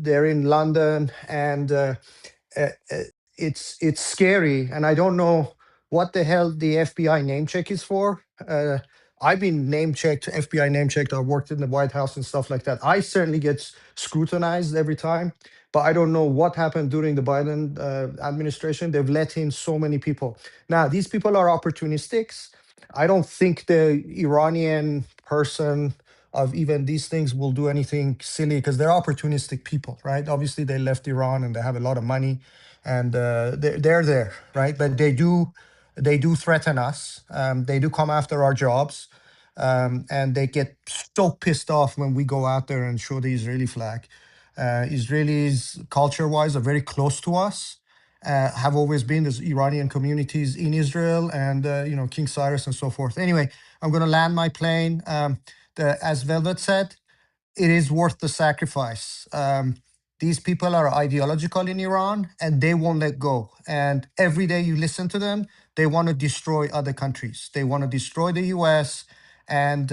they're in London, and uh, uh, it's scary, and I don't know what the hell the FBI name check is for. I've been name checked, FBI name checked. I worked in the White House and stuff like that. I certainly get scrutinized every time, but I don't know what happened during the Biden administration. They've let in so many people. Now, these people are opportunistics. I don't think the Iranian person of even these things will do anything silly because they're opportunistic people, right? Obviously, they left Iran and they have a lot of money, and they're there, right? But they do threaten us. They do come after our jobs, and they get so pissed off when we go out there and show the Israeli flag. Israelis, culture-wise, are very close to us. Have always been. There's Iranian communities in Israel, and King Cyrus and so forth. Anyway, I'm going to land my plane. As Velvet said, it is worth the sacrifice. These people are ideological in Iran, and they won't let go. And every day you listen to them, they want to destroy other countries. They want to destroy the US. And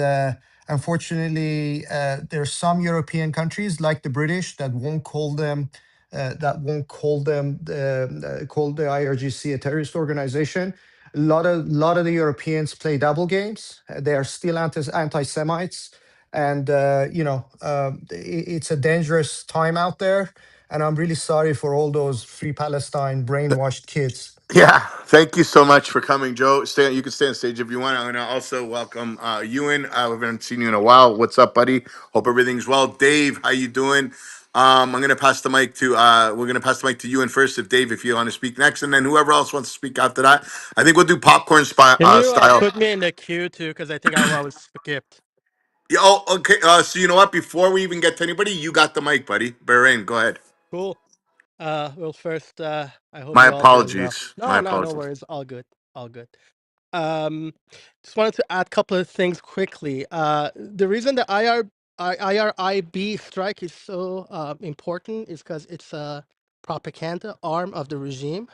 unfortunately, there are some European countries like the British that won't call them. Call the IRGC a terrorist organization. A lot of the Europeans play double games. They are still anti-Semites, and it's a dangerous time out there, and I'm really sorry for all those Free Palestine brainwashed kids. Yeah, thank you so much for coming, Joe. Stay. You can stay on stage if you want. I'm gonna also welcome Ewan. I haven't seen you in a while. What's up, buddy? Hope everything's well. Dave, how you doing? I'm gonna pass the mic to. We're gonna pass the mic to Ewan first. If Dave, if you want to speak next, and then whoever else wants to speak after that. I think we'll do popcorn Can you style. put me in the queue too? Because I think I was skipped. Yeah, oh, okay. So you know what? Before we even get to anybody, you got the mic, buddy. Bahrain, go ahead. Cool. Well, first, I hope My you're all doing well. apologies. My No apologies. worries. All good. All good. Um, just wanted to add a couple of things quickly. The reason the IRIB strike is so important is because it's a propaganda arm of the regime,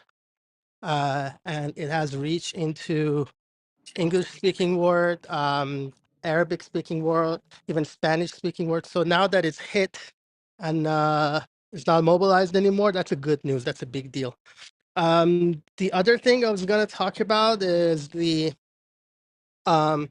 and it has reached into English-speaking world, Arabic-speaking world, even Spanish-speaking world. So now that it's hit and it's not mobilized anymore, that's a good news. That's a big deal. The other thing I was going to talk about is I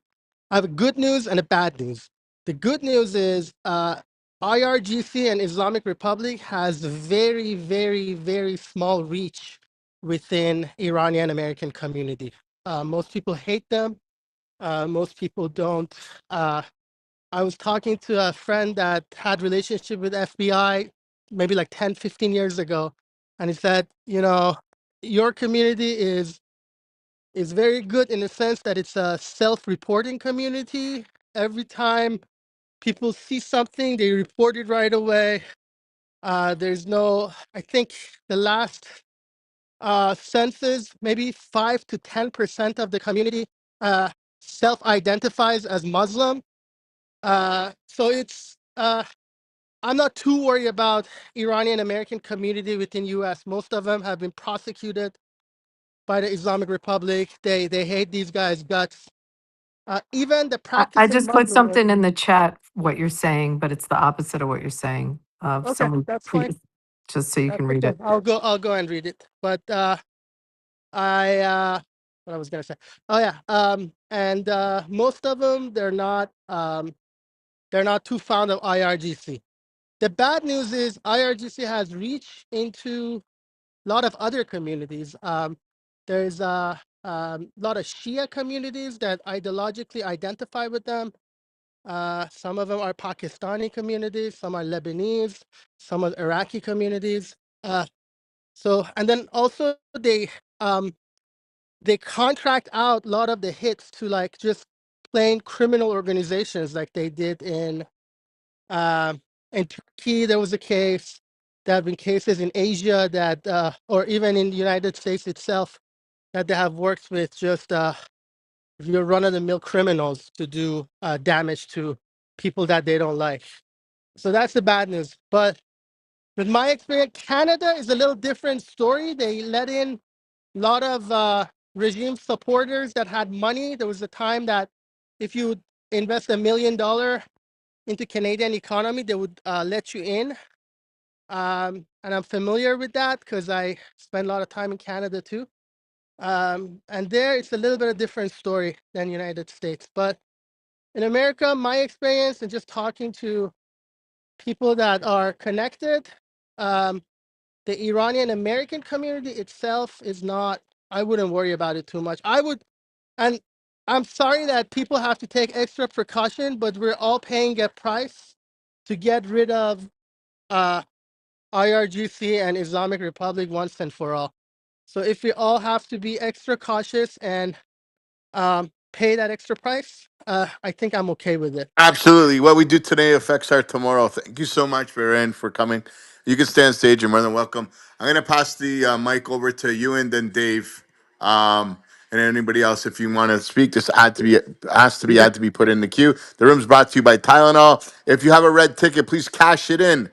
have a good news and a bad news. The good news is IRGC and Islamic Republic has very, very, very small reach within Iranian American community. Most people hate them. Most people don't. I was talking to a friend that had relationship with FBI maybe like 10, 15 years ago. And he said, your community is very good in the sense that it's a self-reporting community. Every time people see something, they report it right away. There's no, I think the last census, maybe 5 to 10% of the community self-identifies as Muslim. So I'm not too worried about Iranian American community within US. Most of them have been prosecuted by the Islamic Republic. They hate these guys' guts. Even the I practicing just put Muslims. something in the chat, what you're saying, but it's the opposite of what you're saying. Okay, that's fine. Just so you That's can read okay. it. I'll go and read it. But what I was gonna say. Oh yeah. And most of them they're not too fond of IRGC. The bad news is IRGC has reached into a lot of other communities. There's a lot of Shia communities that ideologically identify with them. Some of them are Pakistani communities, some are Lebanese, some are Iraqi communities. And then also they contract out a lot of the hits to like just plain criminal organizations, like they did in Turkey. There was a case. There have been cases in Asia that, or even in the United States itself, that they have worked with just your run-of-the-mill criminals to do damage to people that they don't like. So that's the bad news. But with my experience, Canada is a little different story. They let in a lot of regime supporters that had money. There was a time that if you invest $1 million into Canadian economy, they would let you in. And I'm familiar with that because I spent a lot of time in Canada too. And there it's a little bit of a different story than United States. But in America, my experience and just talking to people that are connected, the Iranian American community itself is not, I wouldn't worry about it too much. I would, and I'm sorry that people have to take extra precaution, but we're all paying a price to get rid of uh, IRGC and Islamic Republic once and for all. So if we all have to be extra cautious and pay that extra price, I think I'm okay with it. Absolutely. What we do today affects our tomorrow. Thank you so much, Viren, for coming. You can stay on stage. You're more than welcome. I'm going to pass the mic over to you and then Dave. And anybody else, if you want to speak, just add to be put in the queue. The room's brought to you by Tylenol. If you have a red ticket, please cash it in.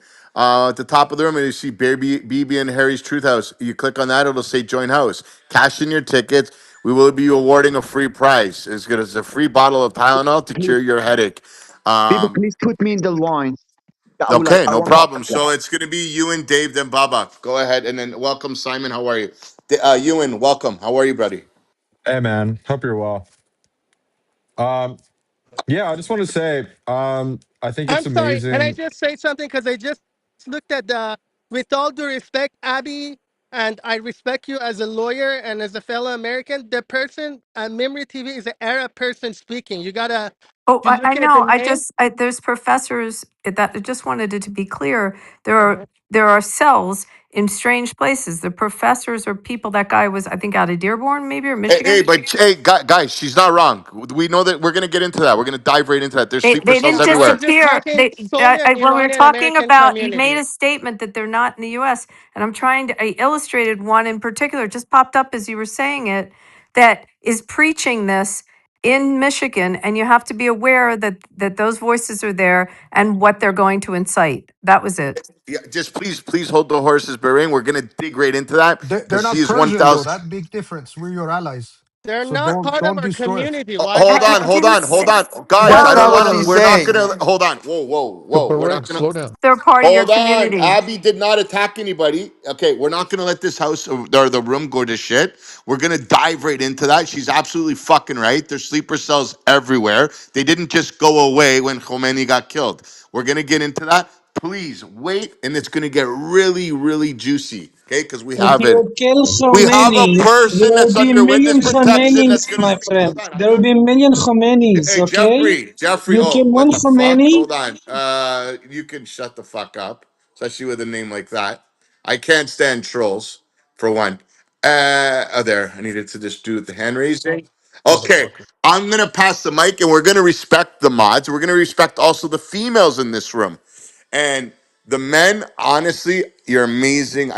At the top of the room, and you see BB and Harry's Truth House. You click on that, it'll say join house. Cash in your tickets. We will be awarding a free prize. It's a free bottle of Tylenol to Please, cure your headache. people, Um, please put me in the line. okay, I no want to. problem. Yeah. So it's going to be you and Dave, then Baba. Go ahead, and then welcome, Simon. How are you? Ewan, welcome. How are you, buddy? Hey man, hope you're well. Um, yeah, I just want to say, I think I'm it's sorry, can I amazing. just say something? Because I just looked at the, with all due respect, Abby, and I respect you as a lawyer and as a fellow American, the person at Memory TV is an Arab person speaking. You gotta, Oh, if you I look at the know. name, There's professors that I just wanted it to be clear. There are cells in strange places. The professors or people, that guy was, I think, out of Dearborn, maybe, or Hey, Michigan. but hey, guys, she's not wrong. We know that we're going to get into that. We're going to dive right into that. There's sleeper They cells didn't no, I'm everywhere. just disappear. talking solely on When we were Iranian talking American about, you made community. a statement that they're not in the U.S., and I illustrated one in particular, just popped up as you were saying it, that is preaching this in Michigan, and you have to be aware that those voices are there and what they're going to incite. That was it. Yeah, just please hold the horses, Bahrain. We're going to dig right into that They're because she not is Persian though. 1,000. That big difference. We're your allies. They're So not don't part of don't our destroy us. community. Why Hold do you on, have hold to on, say? hold on, guys. That's I not don't what want to. she's We're not saying. gonna hold on. Whoa. We're not Bahrain, gonna. slow down. They're part of your Hold on. community. Abby did not attack anybody. Okay, we're not gonna let this house or the room go to shit. We're gonna dive right into that. She's absolutely fucking right. There's sleeper cells everywhere. They didn't just go away when Khomeini got killed. We're gonna get into that. Please wait, and it's gonna get really juicy. Okay, because we If have it. you kill We have a Khomeini, there person will that's be under witness million protection Khomeinis, that's gonna my friend. hold on. There will be million Khomeinis, Hey, okay? Jeffrey. You Oh, kill what one the fuck? Khomeini, Hold on. You can shut the fuck up, especially with a name like that. I can't stand trolls, for one. There. I needed to just do the hand raising. Okay, Motherfucker. I'm gonna pass the mic, and we're gonna respect the mods. We're gonna respect also the females in this room. And the men, honestly, you're amazing.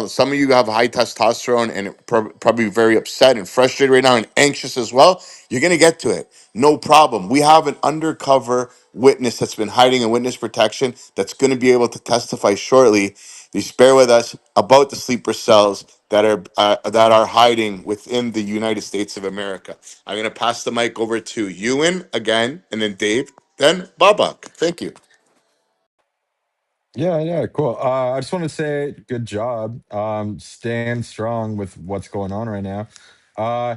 Some of you have high testosterone and probably very upset and frustrated right now and anxious as well. You're going to get to it. No problem. We have an undercover witness that's been hiding in witness protection that's going to be able to testify shortly. Please bear with us about the sleeper cells that are hiding within the United States of America. I'm going to pass the mic over to Ewan again, and then Dave, then Babak. Thank you. Yeah, cool. I just want to say, good job. Stand strong with what's going on right now. Uh,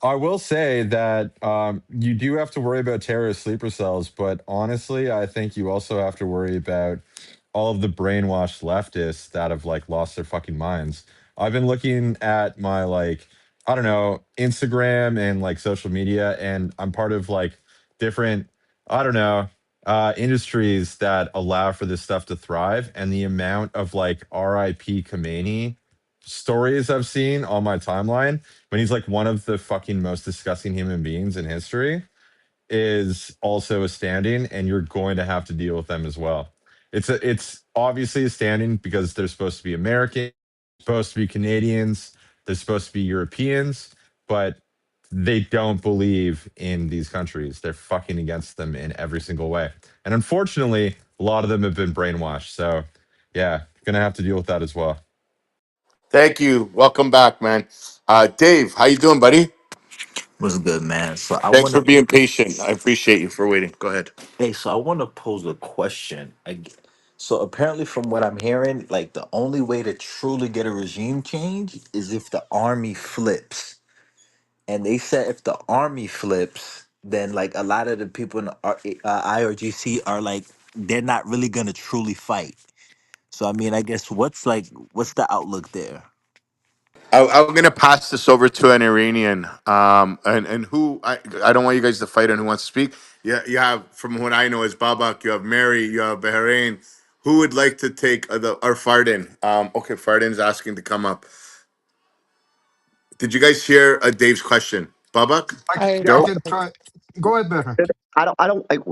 I will say that you do have to worry about terrorist sleeper cells, but honestly, I think you also have to worry about all of the brainwashed leftists that have like lost their fucking minds. I've been looking at my like, I don't know, Instagram and like social media, and I'm part of like different, I don't know, industries that allow for this stuff to thrive. And the amount of like RIP Khomeini stories I've seen on my timeline when he's like one of the fucking most disgusting human beings in history is also a standing, and you're going to have to deal with them as well. It's obviously a standing because they're supposed to be American, supposed to be Canadians, they're supposed to be Europeans, but they don't believe in these countries. They're fucking against them in every single way. And unfortunately, a lot of them have been brainwashed. So yeah, gonna have to deal with that as well. Thank you. Welcome back, man. Dave, how you doing, buddy? Was good, man. So I Thanks want for to, being patient. I appreciate you for waiting. Go ahead. hey, so I want to pose a question. So apparently, from what I'm hearing, like the only way to truly get a regime change is if the army flips. And they said if the army flips, then like a lot of the people in the IRGC are like they're not really gonna truly fight. So I mean, I guess what's the outlook there? I'm gonna pass this over to an Iranian. And who I don't want you guys to fight on who wants to speak. Yeah, you have from what I know is Babak. You have Mary. You have Bahrain. Who would like to take the or Fardin? Okay, Fardin's asking to come up. Did you guys hear Dave's question? Babak, I I Joe. can try. Go ahead, Better.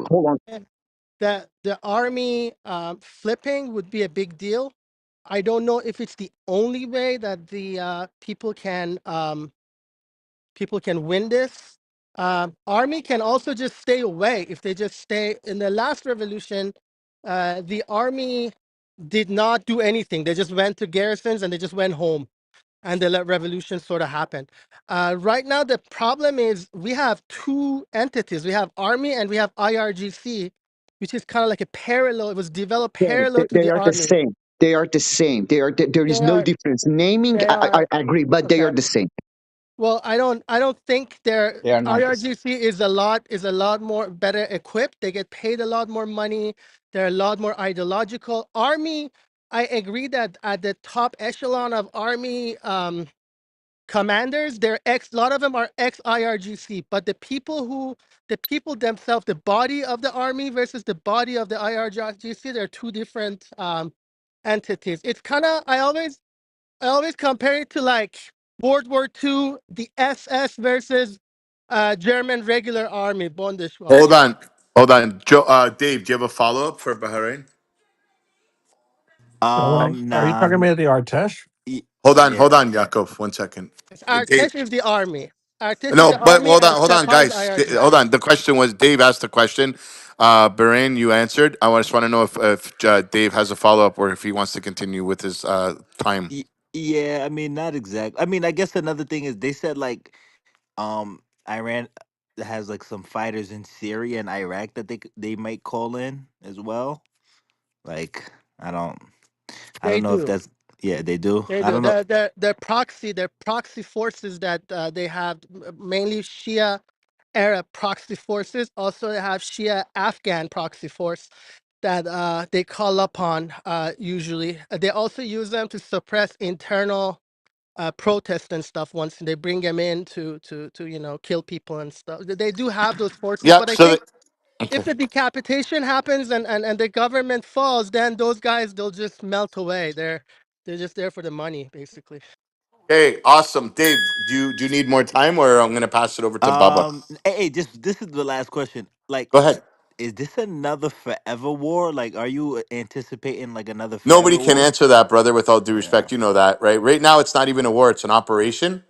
Hold on. the army flipping would be a big deal. I don't know if it's the only way that the people can win this. Army can also just stay away if they just stay. In the last revolution, the army did not do anything. They just went to garrisons and they just went home, and the revolution sort of happened. Right now, the problem is we have two entities. We have army and we have IRGC, which is kind of like a parallel. It was developed Yeah, parallel to they the are the army. same. They are the same. There They is no are. difference. Naming, They are. I agree, but they are Okay. the same. Well, I don't think their They are not this. IRGC is a lot more better equipped. They get paid a lot more money. They're a lot more ideological. Army, I agree that at the top echelon of army commanders, a lot of them are ex IRGC. But the people themselves, the body of the army versus the body of the IRGC, they're two different entities. It's kind of I always compare it to like World War II, the SS versus German regular army, Hold Bundeswehr. on, hold on, Joe. Dave, do you have a follow up for Bahrain? Are you Nah. talking about the Artesh? Yeah. Hold on, Yaakov. 1 second. Dave. Artesh is the army. Artesh is No, the but army, and hold on, Sepah is guys. Hold IRGC. on. The question was Dave asked the question. Bahrain, you answered. Just want to know if Dave has a follow up or if he wants to continue with his time. Yeah, I mean, not exact. I mean, I guess another thing is they said like Iran has like some fighters in Syria and Iraq that they might call in as well. Like I They don't know if do. that's yeah, they do. They I do. don't know. Their proxy forces that they have, mainly Shia Arab proxy forces. Also, they have Shia Afghan proxy force that they call upon usually. They also use them to suppress internal protests and stuff once they bring them in to kill people and stuff. They do have those forces, Yep. but I So, think if the decapitation happens and the government falls, then those guys they'll just melt away. They're just there for the money, basically. hey, awesome, Dave. Do you need more time, or I'm gonna pass it over to Baba? Hey, just this is the last question. Like, Go ahead. is this another forever war? Like, are you anticipating like another Nobody forever can war? answer that, brother. With all due Yeah. respect, you know that, right? Right now, it's not even a war; it's an operation.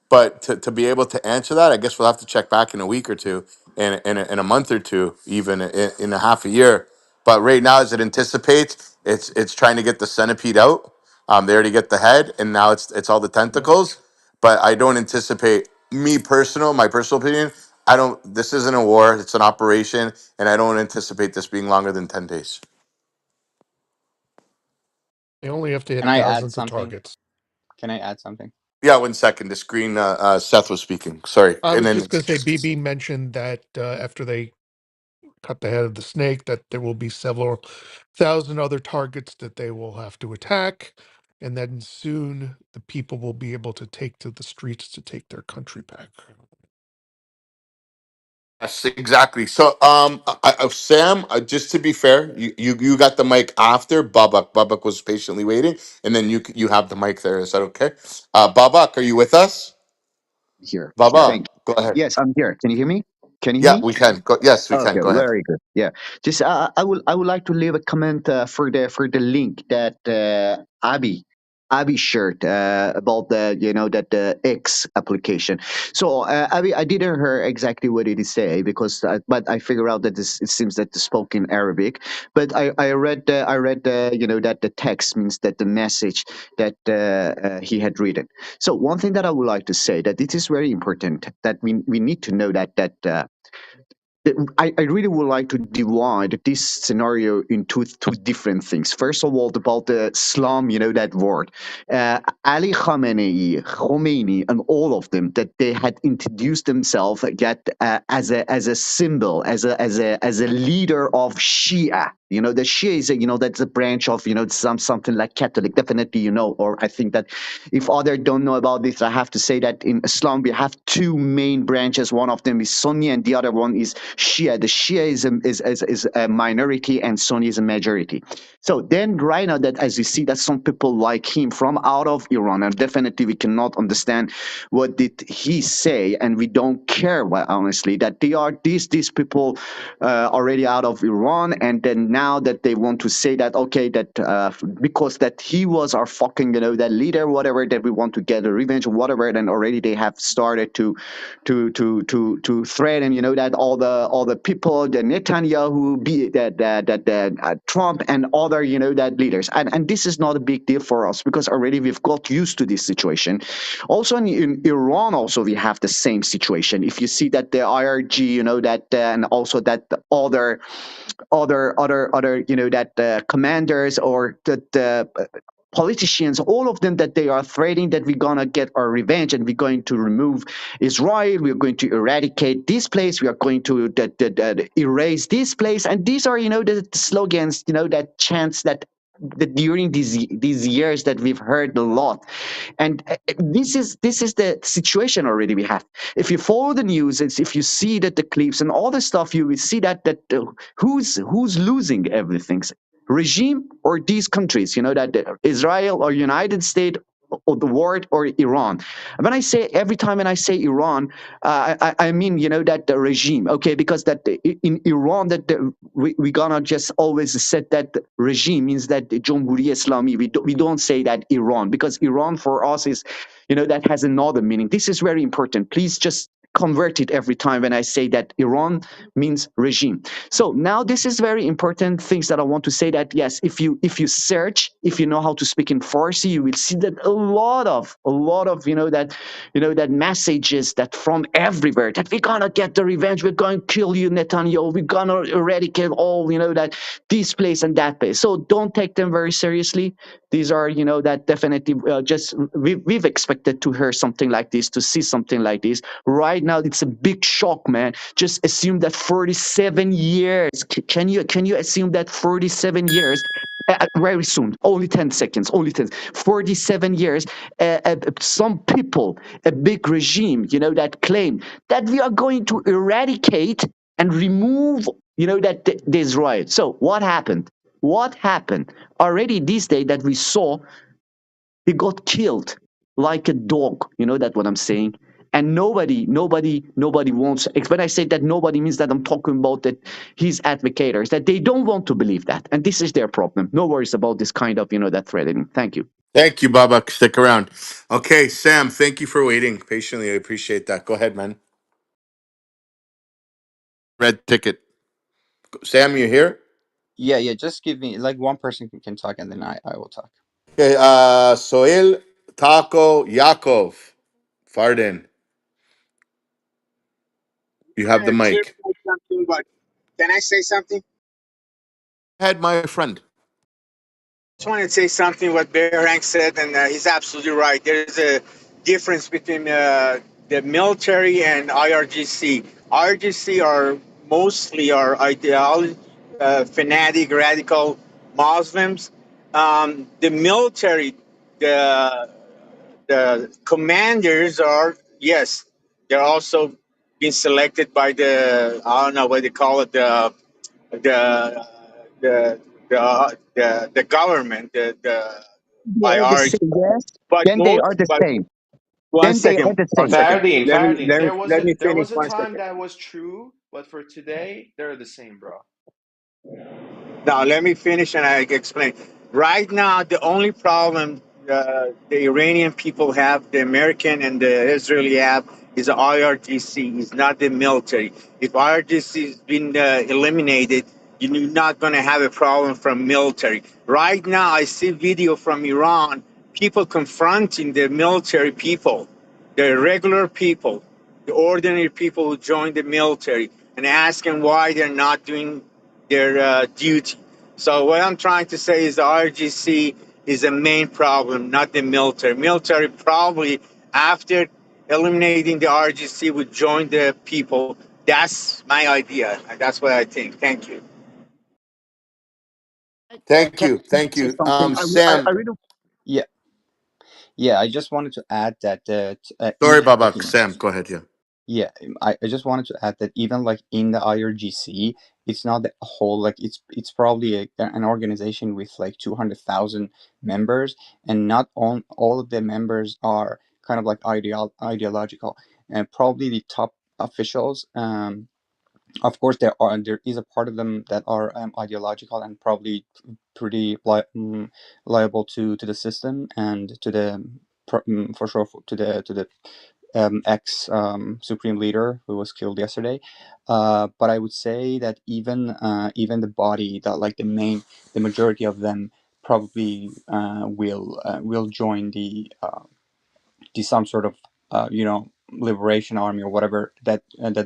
But to be able to answer that, I guess we'll have to check back in a week or two, in a month or two, even in a half a year. But right now, as it anticipates, it's trying to get the centipede out. They already get the head, and now it's all the tentacles. But I don't anticipate my personal opinion. I don't. This isn't a war; it's an operation, and I don't anticipate this being longer than 10 days. They only have to Can hit I add thousands of something? targets. Can I add something? Yeah, 1 second. The screen. Seth was speaking. Sorry, I and was then just going to say, BB mentioned that after they cut the head of the snake, that there will be several thousand other targets that they will have to attack. And then soon the people will be able to take to the streets to take their country back. yes, exactly. So, Sam, just to be fair, you got the mic after Babak. Babak was patiently waiting, and then you have the mic there. Is that okay? Babak, are you with us? Here, Babak, thank go you. ahead. Yes, I'm here. Can you hear me? Can you hear Yeah, me? we can. Go. Yes, we Okay, can. Go ahead. very good. Yeah, just I would like to leave a comment for the link that Abby shared about the that the X application. So Abby, I didn't hear exactly what did he say because but I figure out that this it seems that they spoke in Arabic. But I read that the text means that the message that he had written. So one thing that I would like to say that it is very important that we need to know that I really would like to divide this scenario into two different things. First of all, about the Islam, that word. Ali Khomeini, and all of them, that they had introduced themselves as a symbol, as a leader of Shia. The Shia is, that's a branch of, something like Catholic, definitely, or I think that if others don't know about this, I have to say that in Islam, we have two main branches. One of them is Sunni and the other one is Shia. The Shia is a minority and Sunni is a majority. So then right now that as you see that some people like him from out of Iran, and definitely we cannot understand what did he say, and we don't care, well, honestly, that they are these people already out of Iran, and then now that they want to say that, okay, that because that he was our fucking, that leader, whatever, that we want to get a revenge or whatever, then already they have started to threaten, that all the people, the Netanyahu, Trump, and other, that leaders, and this is not a big deal for us because already we've got used to this situation. Also in Iran, also we have the same situation. If you see that the IRG, that and also that the other, that commanders or the politicians, all of them, that they are threatening that we're gonna get our revenge and we're going to remove Israel, we're going to eradicate this place, we are going to erase this place, and these are, the slogans, that chants that during these years that we've heard a lot, and this is the situation already we have. If you follow the news, if you see that the clips and all the stuff, you will see that who's losing everything, regime or these countries, that Israel or United States or the world or Iran. When I say every time when I say Iran, I mean, that the regime, okay, because that in Iran that we gonna just always said that regime means that the Jamhuri Islami. We don't say that Iran, because Iran for us is, that has another meaning. This is very important. Please just convert it every time when I say that Iran means regime. So now this is very important things that I want to say, that yes, if you search, if you know how to speak in Farsi, you will see that a lot of that messages that from everywhere, that we're gonna get the revenge, we're going to kill you, Netanyahu, we're gonna eradicate all, that this place and that place. So don't take them very seriously. These are, that definitely just we've expected to hear something like this, to see something like this. Right now, it's a big shock, man. Just assume that 47 years. Can you assume that 47 years? Very soon, only 10 seconds, only 10, 47 years, some people, a big regime, that claim that we are going to eradicate and remove, that the Israel. So what happened? What happened? Already this day that we saw, he got killed like a dog. You know that what I'm saying? And nobody wants. When I say that nobody, means that I'm talking about that his advocates, that they don't want to believe that, and this is their problem. No worries about this kind of, that threatening. Thank you. Thank you, Baba. Stick around. Okay, Sam, thank you for waiting patiently. I appreciate that. Go ahead, man. Red ticket. Sam, you here? Yeah, yeah. Just give me like one person can talk, and then I will talk. Okay, Soil, Taco, Yakov, Fardin, you have the To mic. clarify something, but can I say something? Head, my friend. Just wanted to say something what Bear Hank said, and he's absolutely right. There's a difference between the military and IRGC. IRGC are mostly are ideology, fanatic, radical Muslims. The military, the the commanders are, yes, they're also being selected by the, I don't know what they call it, the the the government, the They by are the our, same. Yes. but Then they most, are the but same. one Then they are second, the one same. second. Fardeen, Fardeen, Let me there finish was a one time second. that was true, but for today, they're the same, bro. Now let me finish and I explain. Right now, the only problem the Iranian people have, the American and the Israeli have, is the IRGC. It's not the military. If IRGC has been eliminated, you're not going to have a problem from military. Right now, I see video from Iran, people confronting the military people, the regular people, the ordinary people who join the military. and asking why they're not doing their duty. So what I'm trying to say is the IRGC is the main problem, not the military. Military probably after eliminating the IRGC would join the people. That's my idea. And that's what I think. Thank you. Thank Can you, I thank say you. something? I Sam, really Yeah, yeah. I just wanted to add that sorry, even like Babak. Sam, go ahead. Yeah. yeah, I just wanted to add that even like in the IRGC, it's not the whole like it's probably an organization with like 200,000 members, and not all of the members are kind of like ideological, and probably the top officials. Of course, there is a part of them that are ideological and probably pretty liable to the system and to the for sure to the ex supreme leader who was killed yesterday. But I would say that even the body that like the majority of them probably will join the some sort of liberation army or whatever that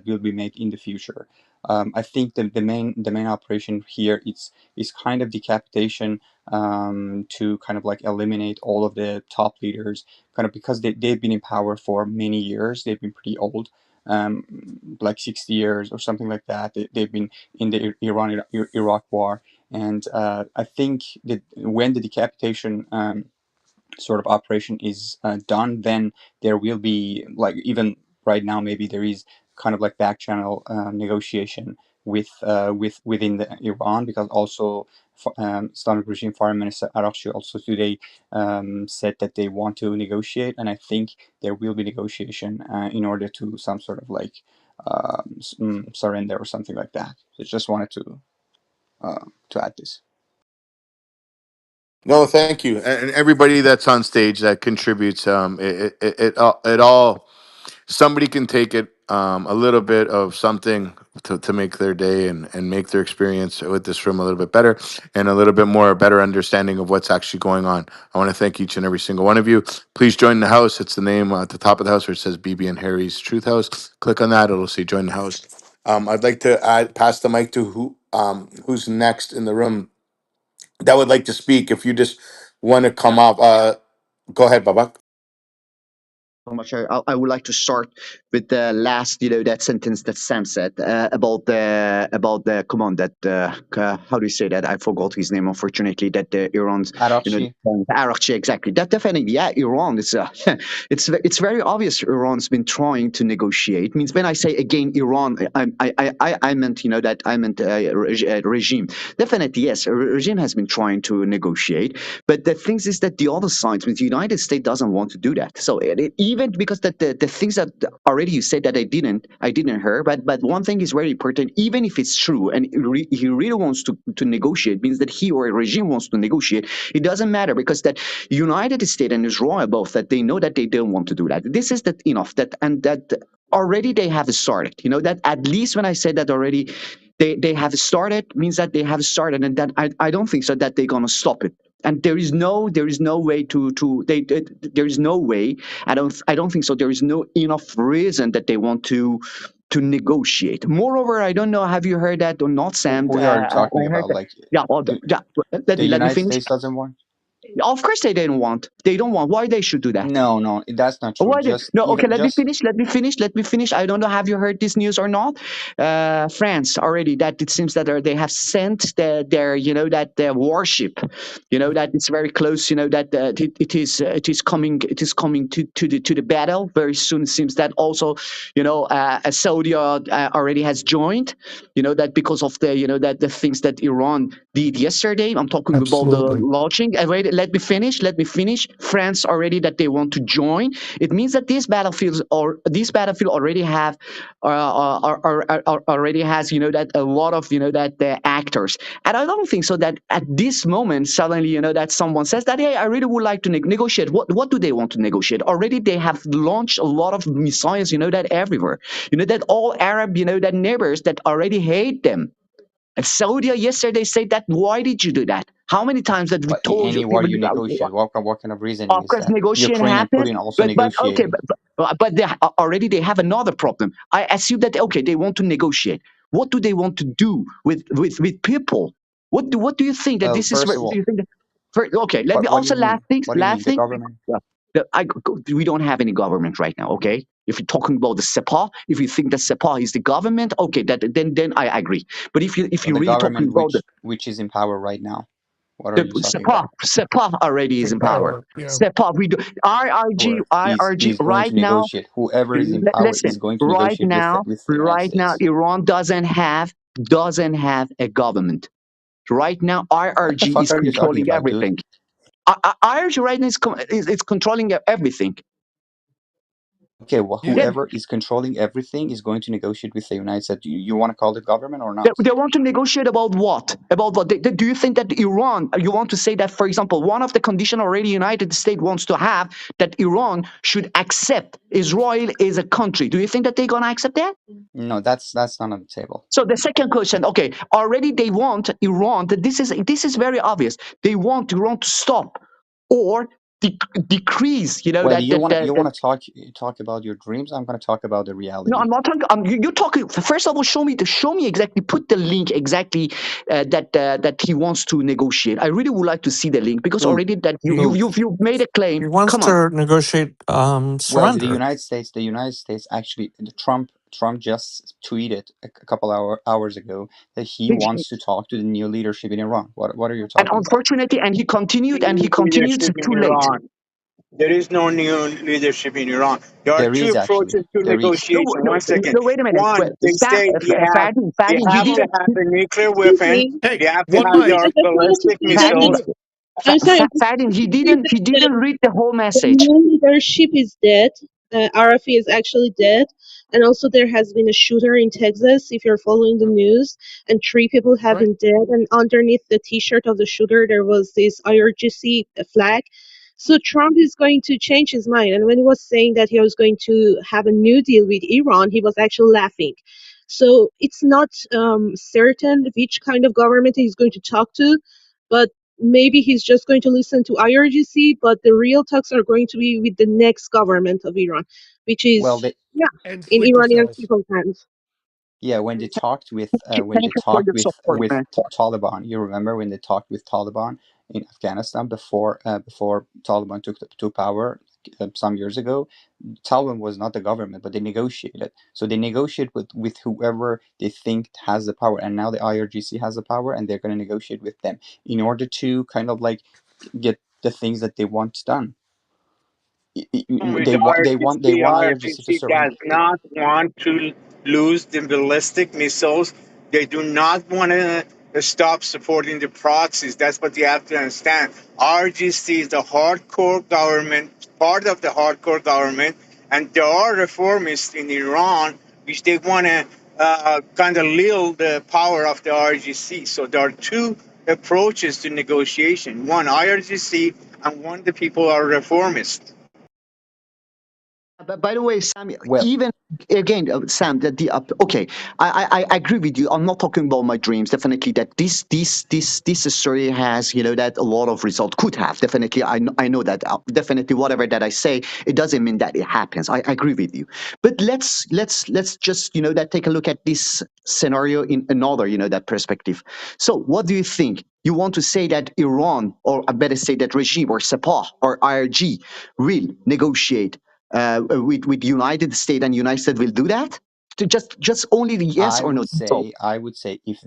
will be made in the future. I think the main operation here is kind of decapitation, to kind of like eliminate all of the top leaders, kind of because they've been in power for many years. They've been pretty old, like 60 years or something like that. They've been in the Iraq war, and I think that when the decapitation sort of operation is done, then there will be like even right now maybe there is kind of like back channel negotiation within the Iran, because also Islamic regime foreign minister Araghchi also today said that they want to negotiate, and I think there will be negotiation in order to some sort of like surrender or something like that. So just wanted to add this. No, thank you, and everybody that's on stage that contributes. It all somebody can take it a little bit of something to make their day and make their experience with this room a little bit better and a little bit more better understanding of what's actually going on. I want to thank each and every single one of you. Please join the house. It's the name at the top of the house where it says BB and Harry's Truth House. Click on that. It'll say join the house. I'd like to pass the mic to who's next in the room that would like to speak. If you just want to come up, go ahead, Baba. so much. I would like to start with the last, that sentence that Sam said about the command that how do you say that? I forgot his name. Unfortunately, that Iran's, Araghchi. Araghchi, exactly. That definitely, yeah, Iran is. It's very obvious. Iran's been trying to negotiate. Means when I say again Iran, I meant that I meant regime. Definitely, yes, regime has been trying to negotiate. But the thing is that the other side, the United States doesn't want to do that. So even because that the things that already you said that I didn't hear, but one thing is very important. Even if it's true and he really wants to negotiate, means that he or a regime wants to negotiate. It doesn't matter because that United States and Israel both that they know that they don't want to do that. This is that enough that and that already they have started. That at least when I said that already. They have started means that they have started, and that I don't think so that they're gonna stop it. And there is no way there is no way. I don't think so. There is no enough reason that they want to negotiate. Moreover, I don't know. Have you heard that or not, Sam? Who are you I talking heard about? that. Like Yeah. the Yeah. Let the me United finish. States doesn't want? Of course, they didn't want. They don't want. Why they should do that? No, no, that's not true. Why did Just no? Okay, even let me just finish. Let me finish. Let me finish. I don't know. Have you heard this news or not? France already. That it seems that they have sent their that their warship. That it's very close. That it is coming. It is coming to the battle very soon. It seems that also Saudi already has joined. That because of that the things that Iran did yesterday. I'm talking about the Absolutely. launching. Wait, let me finish. Let me finish. France already that they want to join. It means that this battlefield already have already has that a lot of that the actors. And I don't think so that at this moment suddenly that someone says that hey, I really would like to negotiate. What do they want to negotiate? Already they have launched a lot of missiles. That everywhere. That all Arab that neighbors that already hate them. And Saudi yesterday said that why did you do that? How many times that we but in told you any war people you negotiate. What kind of reasoning of is course that? negotiation Ukraine and happened, Putin also but okay, negotiated. but they already they have another problem. I assume that okay they want to negotiate. What do they want to do with people? What do you think that Well, this is? first Do of all, you think that, okay, let me what do also you mean? last thing. What do you Last mean? The thing. government? We don't have any government right now. Okay, if you're talking about the SEPA, if you think that SEPA is the government, okay, that then I agree. But if Well, you're the really talking government about which is in power right now. What are the you talking SEPA, about? SEPA already It's is in in power. power. Yeah. SEPA, we do Power IRG is going right to now. negotiate. Whoever is in power is Listen, going to negotiate with the United right now, States. Iran doesn't have a government. Right now, What the IRG fuck is are you talking controlling about, dude? everything. IRG right now is controlling everything. Okay, well, Yeah. They, whoever is controlling everything is going to negotiate with the United States. You want to call it government or they, not? they want to negotiate about what? About what? Do you think that Iran? You want to say that, for example, one of the conditions already United States wants to have that Iran should accept Israel as a country. Do you think that they're gonna accept that? No, that's not on the table. So the second question, okay, already they want Iran. This is very obvious. They want Iran to stop or decrease. You know Well, that you want to talk about your dreams. I'm going to talk about the no, reality. I'm not talking. You're talking. First of all, show me exactly. Put the link exactly that he wants to negotiate. I really would like to see the link because Who? already that Who? you've made a He claim. wants Come on, to negotiate Well, surrender. The United States actually, Trump just tweeted a couple hours ago that he He- wants to talk to the new leadership in Iran. What are you and talking about? unfortunately, and he continued, and he New continued. leadership It's in too late. Iran. There is no new leadership in Iran. There are There two is actually approaches to there is. No, negotiation. no, One second. no. Wait a minute. One, they Sam, say they Fadin, he have to didn't. have a nuclear Excuse weapon. me. They Hey, have to one have I mic. their just wanted to ballistic say that Fadin, missiles. I'm sorry. I just Fadin, wanted to say he that didn't read the whole the message. new leadership is dead. RFE is actually dead. And also, there has been a shooter in Texas, if you're following the news, and 3 people have Right. been dead. And underneath the t shirt of the shooter, there was this IRGC flag. So, Trump is going to change his mind. And when he was saying that he was going to have a new deal with Iran, he was actually laughing. So, it's not certain which kind of government he's going to talk to. But maybe he's just going to listen to IRGC, but the real talks are going to be with the next government of Iran, which Well, is, they yeah, And in sleeper Iranian cells. people's hands. Yeah, when they talked with Thank you for your support, man. Taliban, you remember when they talked with Taliban in Afghanistan before Taliban took power some years ago. Taliban was not the government, but they negotiated. So they negotiate with whoever they think has the power, and now the IRGC has the power, and they're going to negotiate with them in order to kind of like get the things that they want done. With the They IRGC, want IRGC to does surrender. not want to lose the ballistic missiles. They do not want to stop supporting the proxies. That's what you have to understand. RGC is the hardcore government, part of the hardcore government, and there are reformists in Iran which they want to kind of little the power of the RGC. So there are two approaches to negotiation: one IRGC, and one the people are reformist. But by the way, Sam, Well, even again, Sam, okay, I agree with you. I'm not talking about my dreams. Definitely, that this story has that a lot of result could have. Definitely, I know that. Definitely, whatever that I say, it doesn't mean that it happens. I agree with you. But let's just that take a look at this scenario in another that perspective. So, what do you think? You want to say that Iran, or I better say that regime or Sepah or IRG, will negotiate with United States, and United States will do that? To just only the yes or no. So I would say if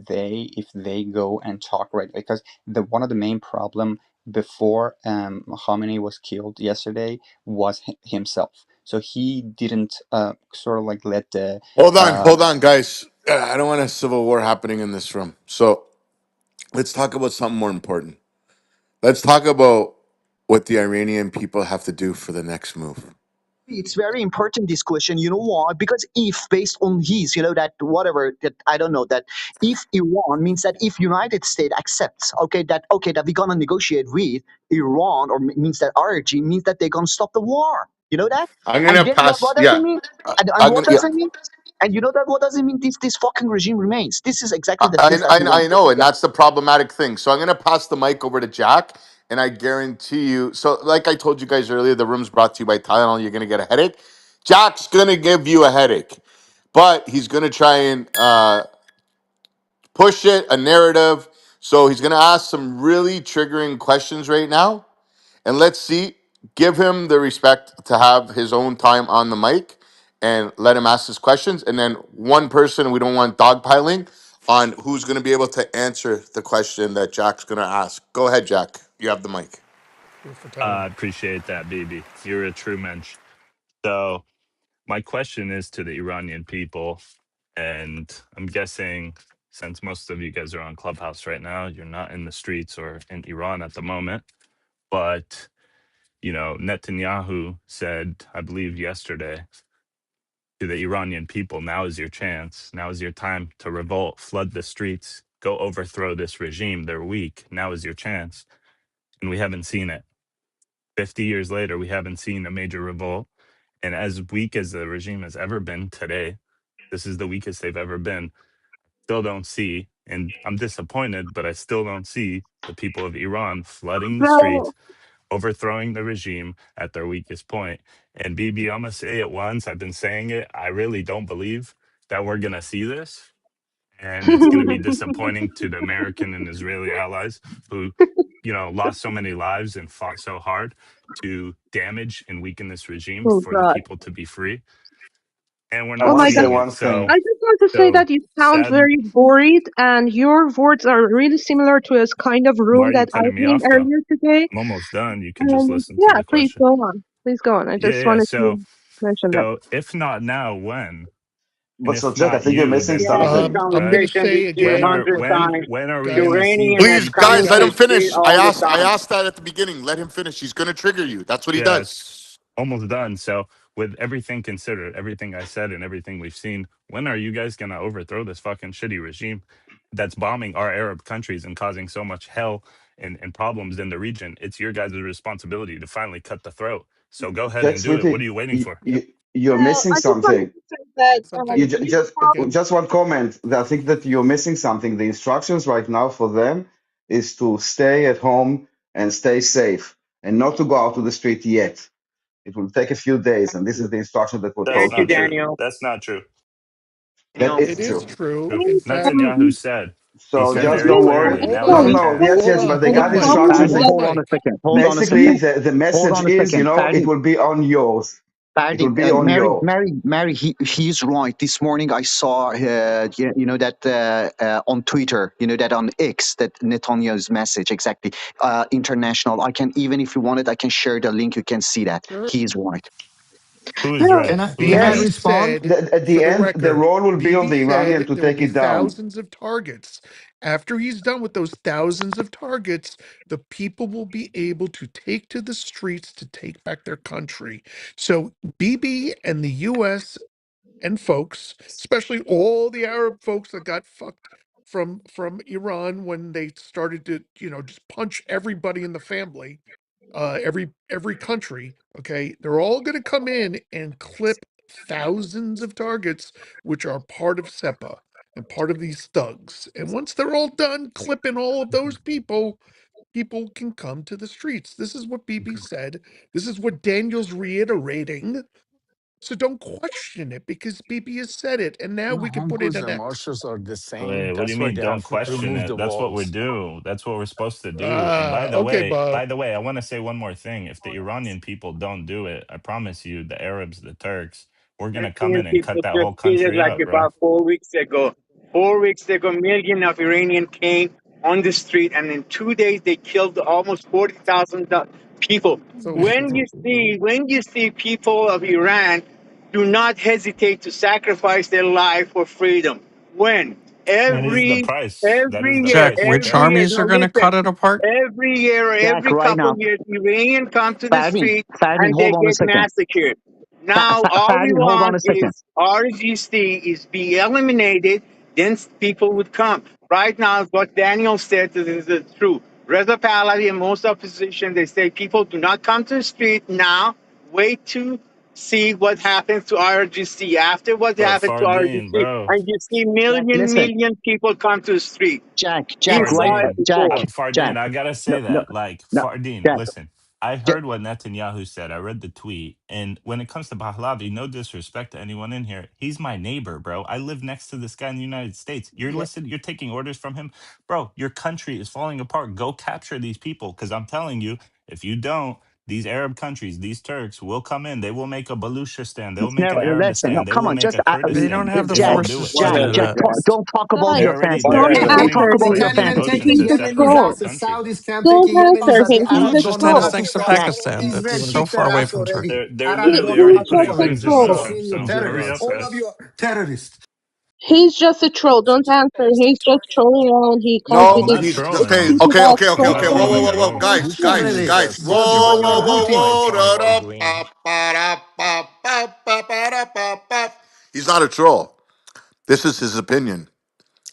they go and talk right, because the one of the main problem before Khamenei was killed yesterday was himself. So he didn't sort of like let the uh, Hold on, guys. I don't want a civil war happening in this room. So let's talk about something more important. Let's talk about what the Iranian people have to do for the next move. it's very important, this question. You know why? Because if based on his, that whatever that I don't know, that if Iran means that if United States accepts, that we're gonna negotiate with Iran, or means that RG means that they're gonna stop the war. You know that? I'm And gonna then pass. what does it Yeah, mean? And I'm what gonna. does Yeah, it mean? And you know that what does it mean? This fucking regime remains. This is exactly the things that we want. I know, and that's the problematic thing. So I'm gonna pass the mic over to Jack, and I guarantee you. So, like I told you guys earlier, the room's brought to you by Tylenol. You're gonna get a headache. Jack's gonna give you a headache, but he's gonna try and push it, a narrative. So he's going to ask some really triggering questions right now. And let's see, give him the respect to have his own time on the mic and let him ask his questions. And then one person, we don't want dogpiling on who's going to be able to answer the question that Jack's going to ask. Go ahead, Jack. You have the mic. Here for time. I appreciate that, BB. You're a true mensch. So, my question is to the Iranian people, and I'm guessing since most of you guys are on Clubhouse right now, you're not in the streets or in Iran at the moment. But, Netanyahu said, I believe yesterday, to the Iranian people, now is your chance. Now is your time to revolt, flood the streets, go overthrow this regime. They're weak. Now is your chance. And we haven't seen it. 50 years later, we haven't seen a major revolt. And as weak as the regime has ever been today, this is the weakest they've ever been. Still don't see, and I'm disappointed, but I still don't see the people of Iran flooding the Well, streets, overthrowing the regime at their weakest point. And BB, I'm gonna say it once. I've been saying it. I really don't believe that we're gonna see this. And it's gonna be disappointing to the American and Israeli allies who, lost so many lives and fought so hard to damage and weaken this regime oh for the God. people to be free. And we're I not Oh want my to say God. seeing it. one So thing. I just want to say so that you sound sad. very worried, and your words are really similar to a kind of Why room are you that I've cutting me been in off though? earlier today. I'm almost done. You could just And listen to yeah, the please question. go on. Please go on. I Yeah, just yeah. wanted So, to mention that. so if not now, when? And But so, if Jack, I not think you're you, missing then We had this something. BB, I'm going right? to conversation say before When again, are 100 times. when are we The gonna guys, see Iranian has Please, come guys, into let the him guys, street finish. I all the asked. I time. asked that at the beginning. Let him finish. He's going to trigger you. That's what he does. Yes, almost done. So, with everything considered, everything I said and everything we've seen, when are you guys gonna overthrow this fucking shitty regime that's bombing our Arab countries and causing so much hell and problems in the region? It's your guys' responsibility to finally cut the throat. So go ahead Jack, and do it. What are sweetie, you waiting you, for? you, yep, you're Well, missing I just wanted something. to say that You something you just have, again. one comment. I think that you're missing something. The instructions right now for them is to stay at home and stay safe and not to go out to the street yet. It will take a few days, and this is the instruction that were That's told Thank to you, not them. true. Daniel. That's not true. That Daniel. It is is true. true. In things, fact, Netanyahu said, he So said just very don't things worry. clearly, are now is No, your going no, chance. yes, forward yes, hold but they on, in a got hold Mike, instructions. way Fadi, That hold hold on a Mike. second. Hold on a basically second. the Hold message on a is, second. it will be on yours. It Paddy, will be on your. Mary, he's right. This morning I saw, that on Twitter, that on X, that Netanyahu's message exactly. International. I can, even if you want it, I can share the link. You can see that Sure. he's right. Who is no, right? Can I Who is can I right? BB Yes, respond? said, at for the the end, the record, role will be on BB the Iranian said to there will take be it down. thousands of targets. After he's done with those thousands of targets, the people will be able to take to the streets to take back their country. So BB and the US and folks, especially all the Arab folks that got fucked from Iran when they started to, just punch everybody in the family, every country, okay, they're all going to come in and clip thousands of targets which are part of SEPA and part of these thugs. And once they're all done clipping all of those people, people can come to the streets. This is what BB said. This is what Daniel's reiterating. So don't question it because BB has said it, and now No, we can put in Hongos an and X. Marshalls are the same. Wait, what do you That's why mean? they Don't have question removed it. the That's what we're walls. do. That's what we're supposed to do. And Okay, Bob. by the way, I want to say one more thing. If the Iranian people don't do it, I promise you, the Arabs, the Turks, we're gonna come Iranian in and people cut that just whole did it country like up, bro. about 4 weeks ago. 4 weeks ago, million of Iranian came on the street, and in 2 days they killed almost 40,000 people. So When you see people of Iran, do not hesitate to sacrifice their life for freedom. When That is the every price. That is every the year, Jack, price, which every Jack. year. armies No, are going to cut listen. it apart? Jack, Every year, every right couple now, of years, Iranian come to the Fadi, street Fadi, and they hold on a get second. massacred. Now, all we Fadi, hold on want a second. is RGC is be eliminated, then people would come. Right now, what Daniel said is the truth. Reza Pahlavi and most opposition, they say people do not come to the street now. Wait to see what happens to IRGC. After what But happened to Fardin, IRGC, bro. and you see Jack, million, listen. million people come to the street Jack, inside Fardin. before. Jack. Fardin, No, I gotta no, say that. Like, no, Fardin, Jack. listen. I Yeah, heard what Netanyahu said. I read the tweet. And when it comes to Pahlavi, no disrespect to anyone in here. He's my neighbor, bro. I live next to this guy in the United States. Yeah. You're taking orders from him. Bro, your country is falling apart. Go capture these people. Because I'm telling you, if you don't, these Arab countries, these Turks will come in. They will make a Baluchistan. They'll make never. an Listen, no, Arabistan. They come will on, make just a They don't Kurdistan. have the They Jack, will do forces it. to Jack, do Trust Jack. me. that. Don't talk about They your Guys, already fence. they don't already Hey, Don't doing talk it. answer about They your can him. already anyone fence. take posted the He's the a Yemenis second as troll. the country. Saudis can't take Don't the answer Yemenis as the him. He's Well, Arabs a just don't want that's troll. us to thanks to start? Jack, Pakistan that Israel so kicked far their away ass from already. Turkey. They're Arabs He, don't literally want he's already us to putting just start. a things in Israel troll. motion. Palestinian So hurry terrorists. up, All of guys. you are terrorists. He's just a troll. Don't answer. He's just trolling around. He comes I'm with No, this not he's trolling okay. them. stupid Okay, ass okay, okay, okay. God Whoa, question. whoa, only whoa, whoa, knows. guys, guys, guys. Journalists. Whoa, You're whoa, whoa, Houthis. whoa. All Da, right, da, green. ba, ba, da, ba, ba, ba, ba, da, ba, ba. He's not a troll. This is his opinion.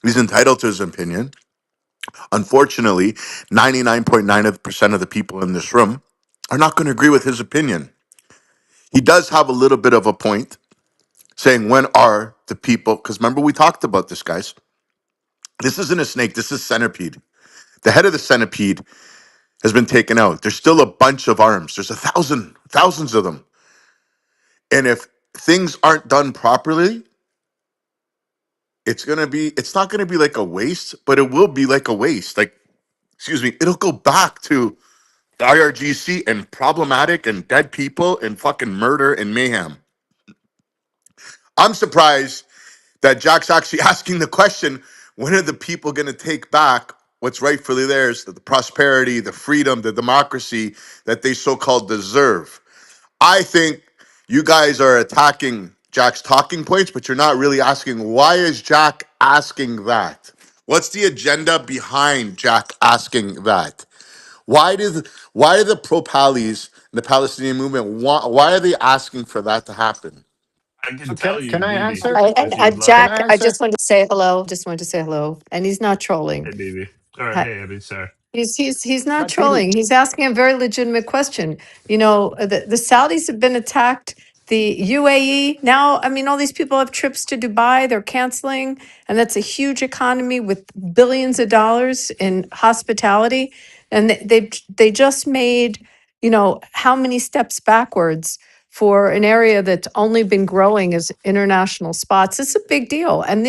He's entitled to his opinion. Unfortunately, 99.9% of the people in this room are not going to agree with his opinion. He does have a little bit of a point saying, when are the people, because remember we talked about this, guys. This isn't a snake, this is centipede. The head of the centipede has been taken out. There's still a bunch of arms. There's thousands of them. And if things aren't done properly, it's not gonna be like a waste, but it will be like a waste. Like, excuse me, it'll go back to the IRGC and problematic and dead people and fucking murder and mayhem. I'm surprised that Jack's actually asking the question, when are the people gonna take back what's rightfully theirs, the prosperity, the freedom, the democracy that they so-called deserve? I think you guys are attacking Jack's talking points, but you're not really asking, why is Jack asking that? What's the agenda behind Jack asking that? Why do the pro-Palis, the Palestinian movement, why are they asking for that to happen? I can tell you, Can I Bibi, answer? because he's Can left. Jack, I I answer? just wanted to say hello. Just wanted to say hello. And he's not trolling. Hey, Bibi. Or hey, Abby, sorry. He's not But Bibi, trolling. He's asking a very legitimate question. You know, the Saudis have been attacked. The UAE now, I mean, all these people have trips to Dubai. They're canceling, and that's a huge economy with billions of dollars in hospitality. And they just made, you know, how many steps backwards for an area that's only been growing as international spots. It's a big deal, and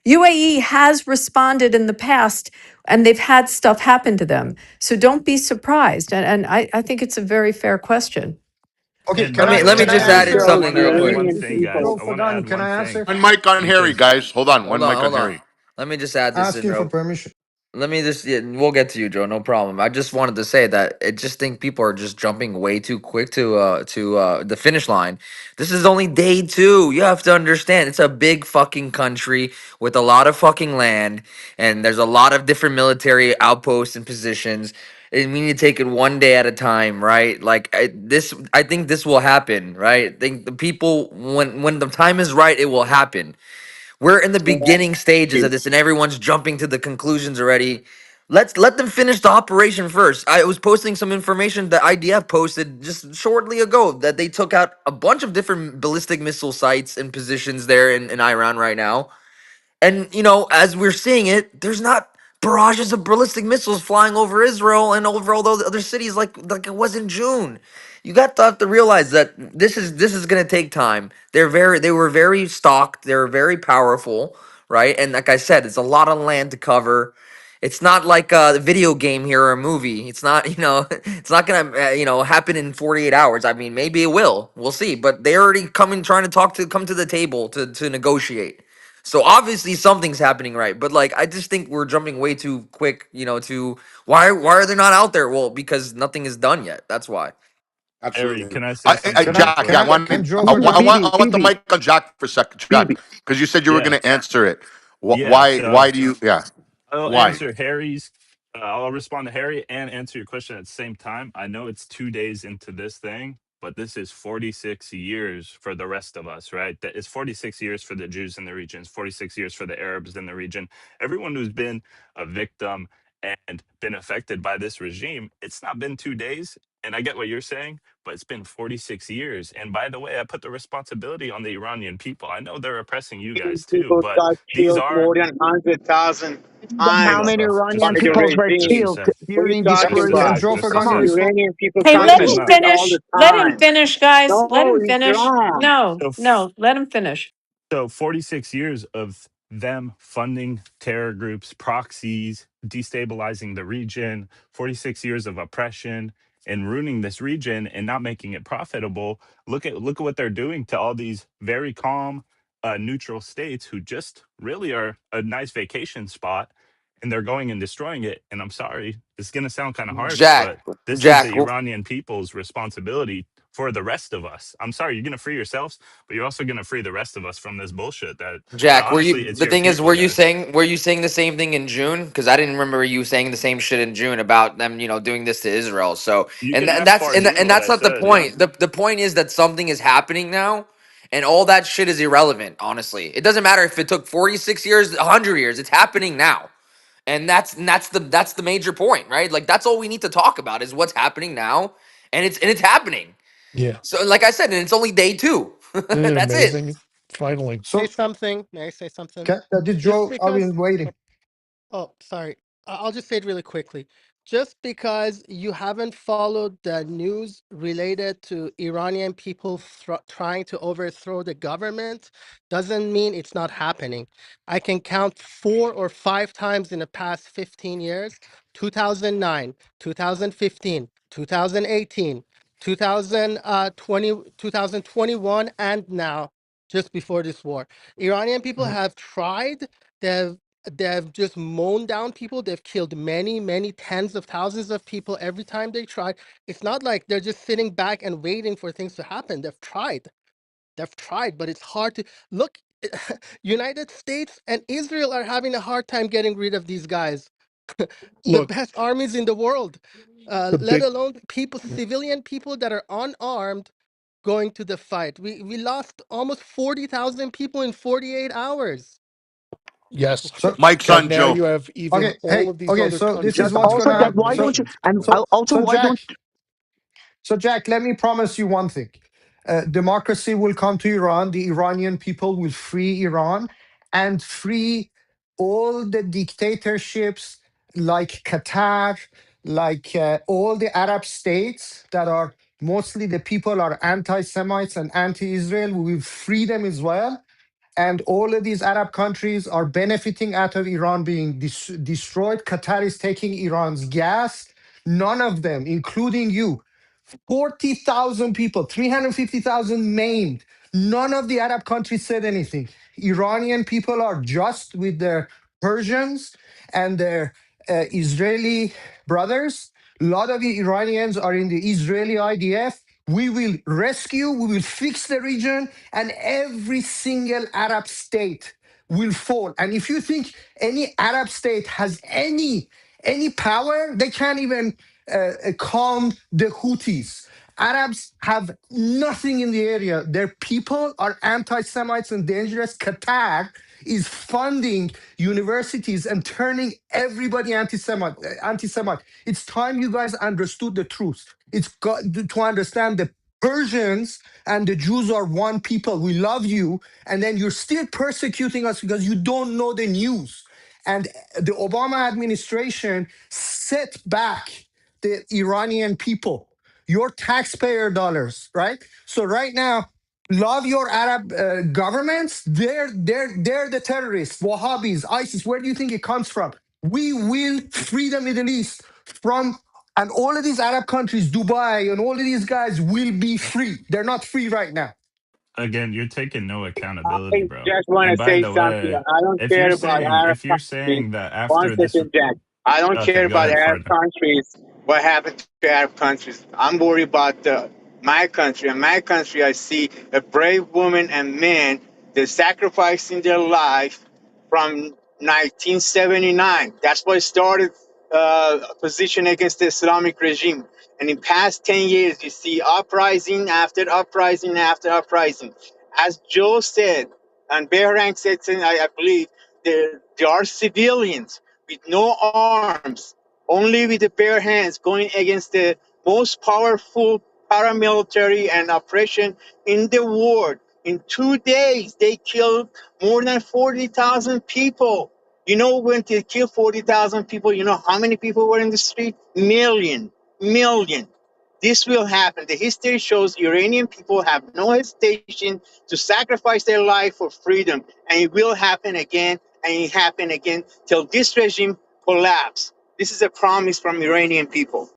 UAE has responded in the past and they've had stuff happen to them. So don't be surprised. And I think it's a very fair question. okay, And can by the Let me can way, I just Harry, add in answer? I something want to real add quick. one Iranian thing, guys. people. Bro, I want to add Fagan, can one I thing answer? One mic on Harry, because guys. Hold on, one mic on Hold on. Harry. Let me just add this in Asking for real. permission. Let me just. Yeah, we'll get to you, Joe. No problem. I just wanted to say that I just think people are just jumping way too quick to the finish line. This is only day two. You have to understand, it's a big fucking country with a lot of fucking land, and there's a lot of different military outposts and positions. And we need to take it one day at a time, right? Like I think this will happen, right? I think the people, when the time is right, it will happen. We're in the beginning stages of this, and everyone's jumping to the conclusions already. Let's let them finish the operation first. I was posting some information that IDF posted just shortly ago that they took out a bunch of different ballistic missile sites and positions there in Iran right now. And you know, as we're seeing it, there's not barrages of ballistic missiles flying over Israel and over all those other cities like it was in June. You got to have to realize that this is gonna take time. They were very stocked. They're very powerful, right? And like I said, it's a lot of land to cover. It's not like a video game here or a movie. It's not, it's not gonna, happen in 48 hours. I mean, maybe it will. We'll see. But they're already coming, trying to come to the table to negotiate. So obviously something's happening right, but like I just think we're jumping way too quick, to why are they not out there? Well, because nothing is done yet. That's why. Harry, Absolutely. can I say Can something I real Jack, quick? can yeah, I and Joe we're done. I want the mic on Jack for a second, Jack, BB. because you said you were Yeah, going to answer it. yeah. Why So do you? Yeah, I'll why? answer Harry's. I'll respond to Harry and answer your question at the same time. I know it's 2 days into this thing, but this is 46 years for the rest of us, right? That is 46 years for the Jews in the region. It's 46 years for the Arabs in the region. Everyone who's been a victim and been affected by this regime, it's not been 2 days. And I get what you're saying, but it's been 46 years. And by the way, I put the responsibility on the Iranian people. I know they're oppressing you guys too, People but got these killed are. more than 100,000 Hold How up, times many bro. by Iranian Just the peoples were just regime. a killed sec. What are you during this talking Let, about? let regime? Joe Just a Come Ferguson on. The sec. respond. Iranian people Hey, Just let coming him hold up. all finish. the Let him time. finish, guys. Let No, him it's finish. wrong. No, So no, let him finish. So 46 years of them funding terror groups, proxies, destabilizing the region, 46 years of oppression and ruining this region and not making it profitable. Look at what they're doing to all these very calm, neutral states who just really are a nice vacation spot, and they're going and destroying it. And I'm sorry, it's going to sound kind of harsh, Jack, but this is the Jack, Iranian people's responsibility for the rest of us. I'm sorry, you're going to free yourselves, but you're also going to free the rest of us from this bullshit that Jack, were honestly, you? it's The your thing is, people, guys. were you saying the same thing in June? Because I didn't remember you saying the same shit in June about them, doing this to Israel. So, You and can and ask that's and Farjun what that's I not the said. Yeah. point. The point is that something is happening now, and all that shit is irrelevant. Honestly, it doesn't matter if it took 46 years, 100 years. It's happening now, and that's the major point, right? Like that's all we need to talk about is what's happening now, and it's happening. Yeah. So, like I said, and it's only day two. Isn't it That's it. amazing? Finally. Say So, something. May I say something? did Just Joe? I've because. been waiting. Oh, sorry. I'll just say it really quickly. Just because you haven't followed the news related to Iranian people trying to overthrow the government doesn't mean it's not happening. I can count 4 or 5 times in the past 15 years: 2009, 2015, 2018, 2020, 2021, and now, just before this war. Iranian people Mhm. have tried. They've just mown down people. They've killed many, many tens of thousands of people every time they try. It's not like they're just sitting back and waiting for things to happen. They've tried. They've tried, but it's hard to look. United States and Israel are having a hard time getting rid of these guys. The Look, best armies in the world, the let big alone people, civilian people that are unarmed going to the fight. We lost almost 40,000 people in 48 hours. yes. So, Mike's But on now Joe. you have even okay, all hey, of these okay. other So this is Just countries what's that also, gonna Jack, have happen. why don't you? weakened. And So, also, so why don't? Jack, Jack, let me promise you one thing. Democracy will come to Iran. The Iranian people will free Iran and free all the dictatorships like Qatar, like all the Arab states that are mostly the people are anti-Semites and anti-Israel. We will free them as well. And all of these Arab countries are benefiting out of Iran being destroyed. Qatar is taking Iran's gas. None of them, including you, 40,000 people, 350,000 maimed. None of the Arab countries said anything. Iranian people are just with their Persians and their Israeli brothers. A lot of the Iranians are in the Israeli IDF. We will rescue, we will fix the region, and every single Arab state will fall. And if you think any Arab state has any power, they can't even calm the Houthis. Arabs have nothing in the area. Their people are anti-Semites and dangerous. Qatar is funding universities and turning everybody anti-Semite. Anti-Semite. It's time you guys understood the truth. It's got to understand the Persians and the Jews are one people. We love you, and then you're still persecuting us because you don't know the news. And the Obama administration set back the Iranian people, your taxpayer dollars, right? So right now, love your Arab governments. They're the terrorists, Wahhabis, ISIS. Where do you think it comes from? We will free the Middle East from, and all of these Arab countries, Dubai, and all of these guys will be free. They're not free right now. Again, you're taking no I accountability, bro. just want And to by say the something. way, I don't care about Arab if you're countries. saying that One after this, second, Jack. I don't care okay, go about ahead, Arab Farja. countries. What happened to Arab countries? I'm worried about my country. In my country, I see a brave woman and man. They're sacrificing their life from 1979. That's what started opposition against the Islamic regime. And in past 10 years, you see uprising after uprising after uprising. As Joe said, and Behrang said, I believe, there are civilians with no arms, only with the bare hands going against the most powerful paramilitary and operation in the world. In 2 days, they killed more than 40,000 people. You know, when they kill 40,000 people, you know how many people were in the street? Million, million. This will happen. The history shows Iranian people have no hesitation to sacrifice their life for freedom. And it will happen again, and it happen again till this regime collapse. This is a promise from Iranian people.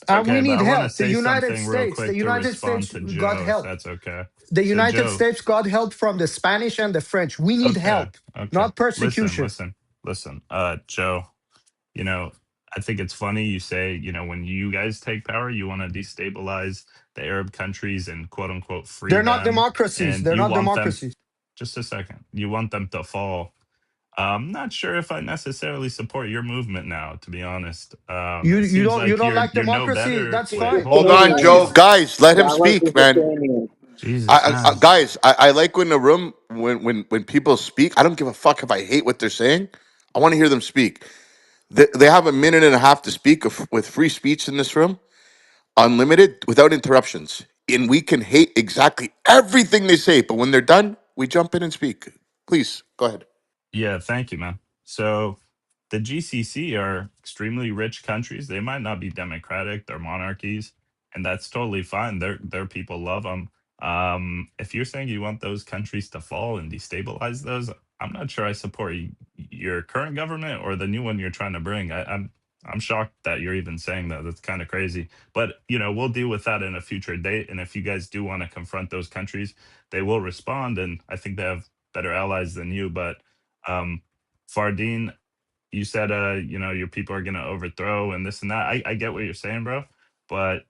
And we Okay, but need I want to help. The say United something real States, the quick to United respond States to got Joe, if help. that's okay. The So, United Joe, States got help from the Spanish and the French. We need okay, help, okay. not Listen, persecution. listen, listen. Joe, you know, I think it's funny you say, when you guys take power, you want to destabilize the Arab countries and quote unquote free They're not them. democracies. And They're you not want them, democracies. just a second, you want them to fall. I'm not sure if I necessarily support your movement now, to be honest. You It you seems don't you like don't like you're no democracy. better. That's Wait, fine. hold That on, on, Joe. guys. Guys, let him was the speak, man. Lithuanian. Jesus, man. Guys, I like when the room when people speak. I don't give a fuck if I hate what they're saying. I want to hear them speak. They have a minute and a half to speak with free speech in this room, unlimited, without interruptions, and we can hate exactly everything they say. But when they're done, we jump in and speak. Please go ahead. Yeah, thank you, man. So the GCC are extremely rich countries. They might not be democratic, they're monarchies, and that's totally fine. Their people love them. If you're saying you want those countries to fall and destabilize those, I'm not sure I support your current government or the new one you're trying to bring. I'm shocked that you're even saying that. That's kind of crazy. But we'll deal with that in a future date. And if you guys do want to confront those countries, they will respond. And I think they have better allies than you. But Fardeen, you said your people are gonna overthrow and this and that. I get what you're saying, bro. But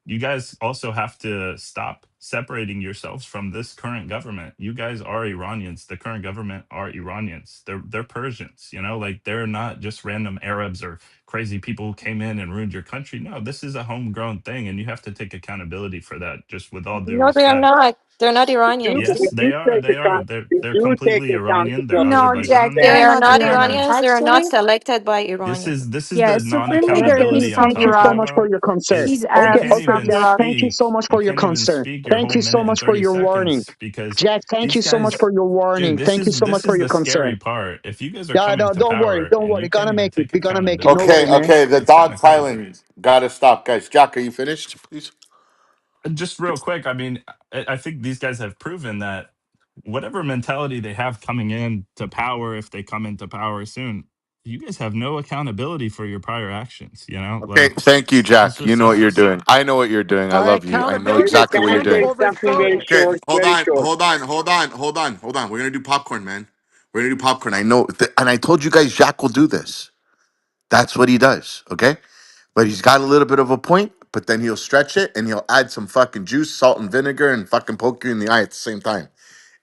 you guys also have to stop separating yourselves from this current government. You guys are Iranians. The current government are Iranians. They're Persians, like they're not just random Arabs or crazy people who came in and ruined your country. No, this is a homegrown thing, and you have to take accountability for that, just with all due No, they are respect. not. They're not You, Yes, Iranians. if they you are. take They are. if They're you take completely Iranian. They're No, accountability, Jack, Azerbaijan. they're They They're are not not they're Iranians. Iranians. They are not Actually, selected by This Iranians. is this is yeah, the supremely okay, he's non-accountability I'm from thank you talking so much Iraq. for about. your concern. He's You Arab. Okay, can't He's okay, from even Jack, Iraq. thank you speak. so much You for your can't even concern. speak your Thank whole you so minute and much for 30 your warning. seconds because Jack, thank these you so much guys, for your dude, warning. this Thank you is so much this for is your the concern. scary part. If you guys are Yeah, coming no, to don't worry, power don't and worry. you can't Gonna even make it. take We're gonna make it. No accountability, Okay, worry, man. okay. The it's kind of dog crazy. piling gotta stop, guys. Jack, are you finished? Please. Just real quick, I mean, I think these guys have proven that whatever mentality they have coming in to power, if they come into power soon, you guys have no accountability for your prior actions. Okay, Like thank you, it's Jack. You just know what you're useless. doing. I know what you're doing. I love you. I know Can exactly what I you're say doing. Accountability something very overthrow. Okay, short, hold very on, short? hold on, hold on, hold on, hold on. We're gonna do popcorn, man. We're gonna do popcorn. I know, and I told you guys Jack will do this. That's what he does. Okay, but he's got a little bit of a point. But then he'll stretch it and he'll add some fucking juice, salt, and vinegar, and fucking poke you in the eye at the same time.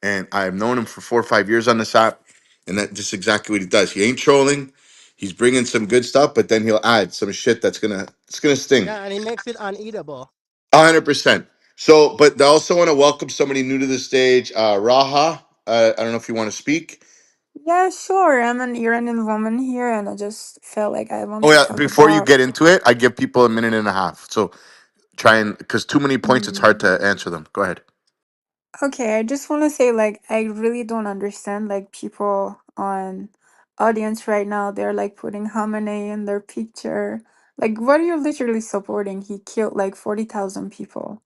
And I've known him for 4 or 5 years on this app, and that's just exactly what he does. He ain't trolling. He's bringing some good stuff, but then he'll add some shit that's gonna sting. Yeah, and he makes it uneatable. 100%. So, but I also want to welcome somebody new to the stage, Raha. I don't know if you want to speak. Yeah, sure. I'm an Iranian woman here, and I just felt like I want Oh to yeah, talk before you about. get into it, I give people a minute and a half. So try and because too many points, it's hard to answer them. Go ahead. Okay, I just want to say, like, I really don't understand, like, people on audience right now. They're like putting Khamenei in their picture. Like, what are you literally supporting? He killed like 40,000 people.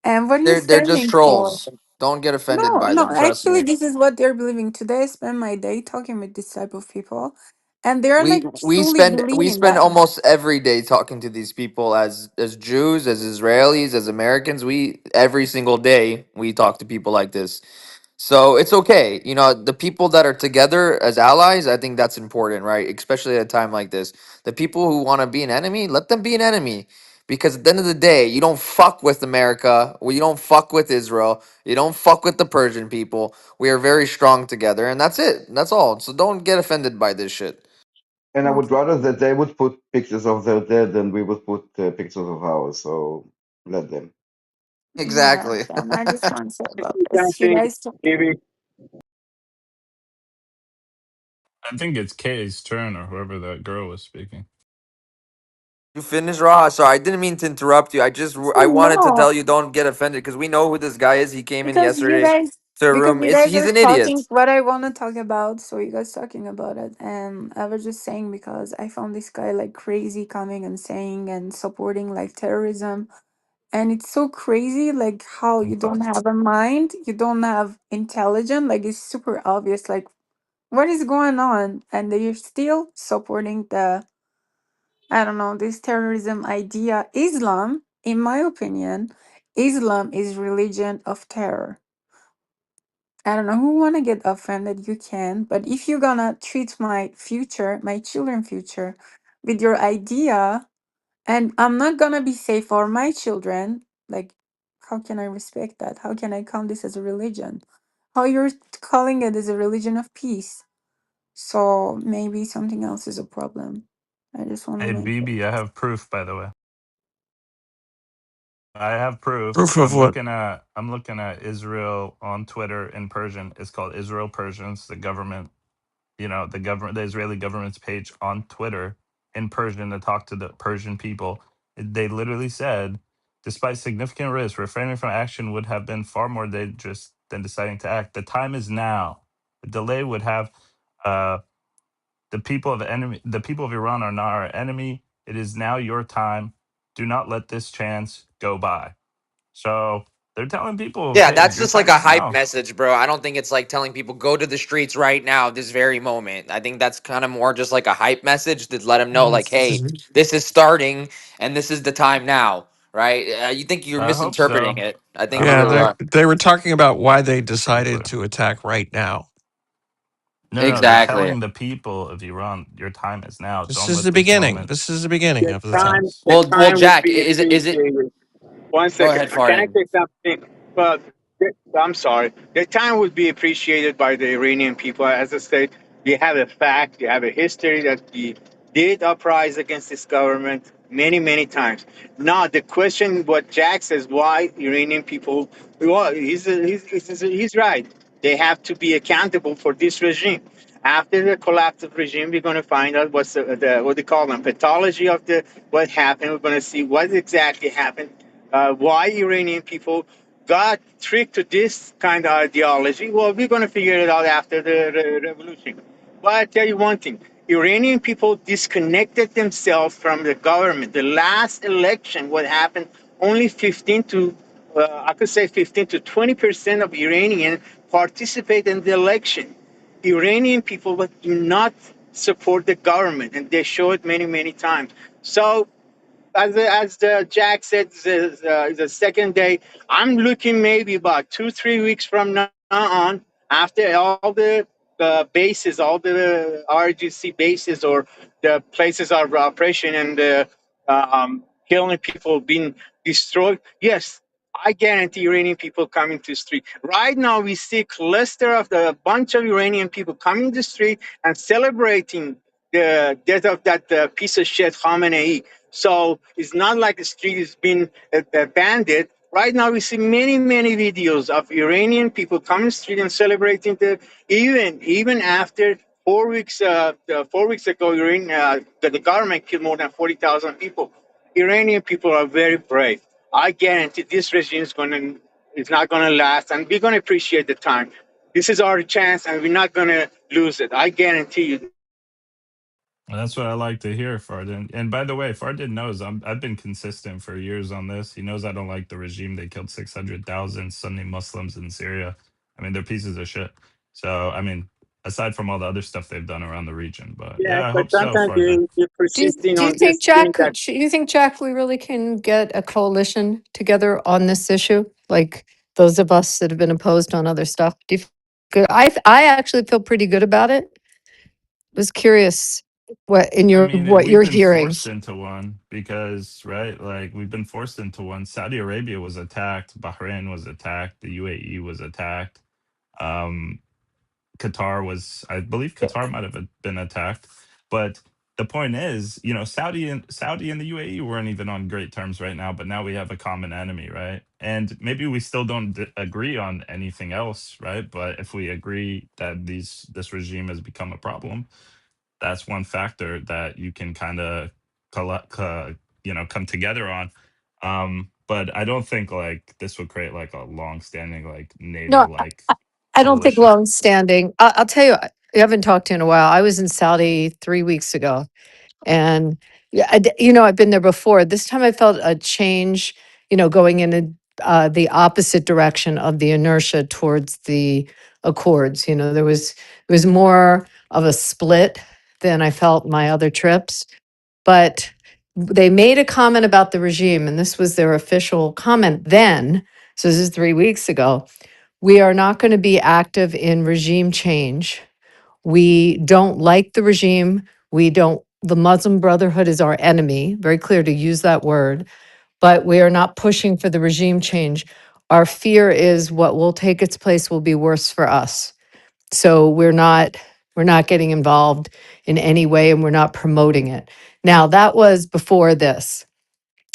And what are you They're just standing for? trolls. Don't get offended No, by no, them. Trust actually, me. this is what they're believing. Today, I spend my day talking with this type of people, and they're We like we truly spend we believing spend that. almost every day talking to these people as Jews, as Israelis, as Americans. We every single day we talk to people like this. So it's okay. The people that are together as allies, I think that's important, right? Especially at a time like this. The people who want to be an enemy, let them be an enemy. Because at the end of the day, you don't fuck with America. You don't fuck with Israel. You don't fuck with the Persian people. We are very strong together, and that's it. That's all. So don't get offended by this shit. And I would Okay, rather that they would put pictures of their dead than we would put pictures of ours. So let them. yeah, Exactly. and I just want to say about this. You Something, guys, maybe. I think it's Kay's turn or whoever that girl was speaking. You finish, Raw. Sorry, I didn't mean to interrupt you. I wanted to No, tell you don't get offended because we know who this guy is. He came in because you yesterday guys to a because room. you It's guys he's are an talking idiot. what I want to talk about, so you guys talking about it, and I was just saying because I found this guy like crazy coming and saying and supporting like terrorism, and it's so crazy like how you don't have a mind, you don't have intelligence, like it's super obvious like what is going on, and they're still supporting the, I don't know, this terrorism idea. Islam, in my opinion, Islam is religion of terror. I don't know who wanna get offended, you can, but if you're gonna treat my future, my children future, with your idea, and I'm not gonna be safe for my children, like how can I respect that? How can I count this as a religion? How you're calling it as a religion of peace? So maybe something else is a problem. I just want to Hey, make it. BB, I have proof, by the way. I have proof. Proof of what? I'm looking at Israel on Twitter in Persian. It's called Israel Persians, the government, the Israeli government's page on Twitter in Persian to talk to the Persian people. They literally said, despite significant risk, refraining from action would have been far more dangerous than deciding to act. The time is now. The delay would have uh, the people of Iran are not our enemy. It is now your time. Do not let this chance go by. So they're telling people, Yeah, hey, that's your just like time a is hype now. message, bro. I don't think it's like telling people go to the streets right now, this very moment. I think that's kind of more just like a hype message to let them know, like, hey, Mhm. this is starting and this is the time now, right? You think you're I hope misinterpreting so. it. I think I you Yeah, don't really know. are. they were talking about why they Hopefully. decided to attack right now. No, they're Exactly. telling the people of Iran, your time is now. This Don't is let the this beginning. moment This is the beginning The of the time, time. pass. the Well, time would Jack, be is it? appreciated. One Go second. ahead, Can I Farden. say something? Well, I'm sorry. The time would be appreciated by the Iranian people. As I said, we have a fact, we have a history that we did uprise against this government many, many times. Now, the question, what Jack says, why Iranian people, well, he's right. They have to be accountable for this regime. After the collapse of regime, we're going to find out what's the what they call them pathology of the what happened. We're going to see what exactly happened, why Iranian people got tricked to this kind of ideology. Well, we're going to figure it out after the revolution. But I tell you one thing: Iranian people disconnected themselves from the government. The last election, what happened? Only 15 to I could say 15 to 20% of Iranians participate in the election. Iranian people but do not support the government, and they show it many, many times. So as Jack said, the second day, I'm looking maybe about 2-3 weeks from now on, after all the bases, all the RGC bases or the places of operation and killing people being destroyed. Yes, I guarantee Iranian people coming to the street. Right now, we see a cluster of the bunch of Iranian people coming to the street and celebrating the death of that piece of shit Khamenei. So it's not like the street has been abandoned. Right now, we see many, many videos of Iranian people coming to the street and celebrating even after 4 weeks. 4 weeks ago, the government killed more than 40,000 people. Iranian people are very brave. I guarantee this regime is not going to last, and we're going to appreciate the time. This is our chance, and we're not going to lose it. I guarantee you. And that's what I like to hear, Fardin. And by the way, Fardin knows I've been consistent for years on this. He knows I don't like the regime. They killed 600,000 Sunni Muslims in Syria. I mean, they're pieces of shit. So, I mean, aside from all the other stuff they've done around the region. But Yeah, yeah, I but hope so, sometimes Fardin. you're Do you, persisting do you on think, this thing Jack, that we really can get a coalition together on this issue? Like those of us that have been opposed on other stuff? Do you feel good? I actually feel pretty good about it. Was curious I mean, what we've you're been hearing. forced into one because, right, like we've been forced into one. Saudi Arabia was attacked, Bahrain was attacked, the UAE was attacked. Um, Qatar was, I believe Qatar might have been attacked, but the point is, Saudi and the UAE weren't even on great terms right now, but now we have a common enemy, right? And maybe we still don't agree on anything else, right? But if we agree that this regime has become a problem, that's one factor that you can kind of come together on. But I don't think like this would create like a long-standing like No, NATO like I don't think coalition. long standing. I'll tell you, I haven't talked to you in a while. I was in Saudi 3 weeks ago, and yeah, I've been there before. This time I felt a change, going in the opposite direction of the inertia towards the accords. There was more of a split than I felt my other trips. But they made a comment about the regime, and this was their official comment then. So this is 3 weeks ago. We are not going to be active in regime change. We don't like the regime. The Muslim Brotherhood is our enemy, very clear to use that word, but we are not pushing for the regime change. Our fear is what will take its place will be worse for us. So we're not getting involved in any way, and we're not promoting it. Now, that was before this.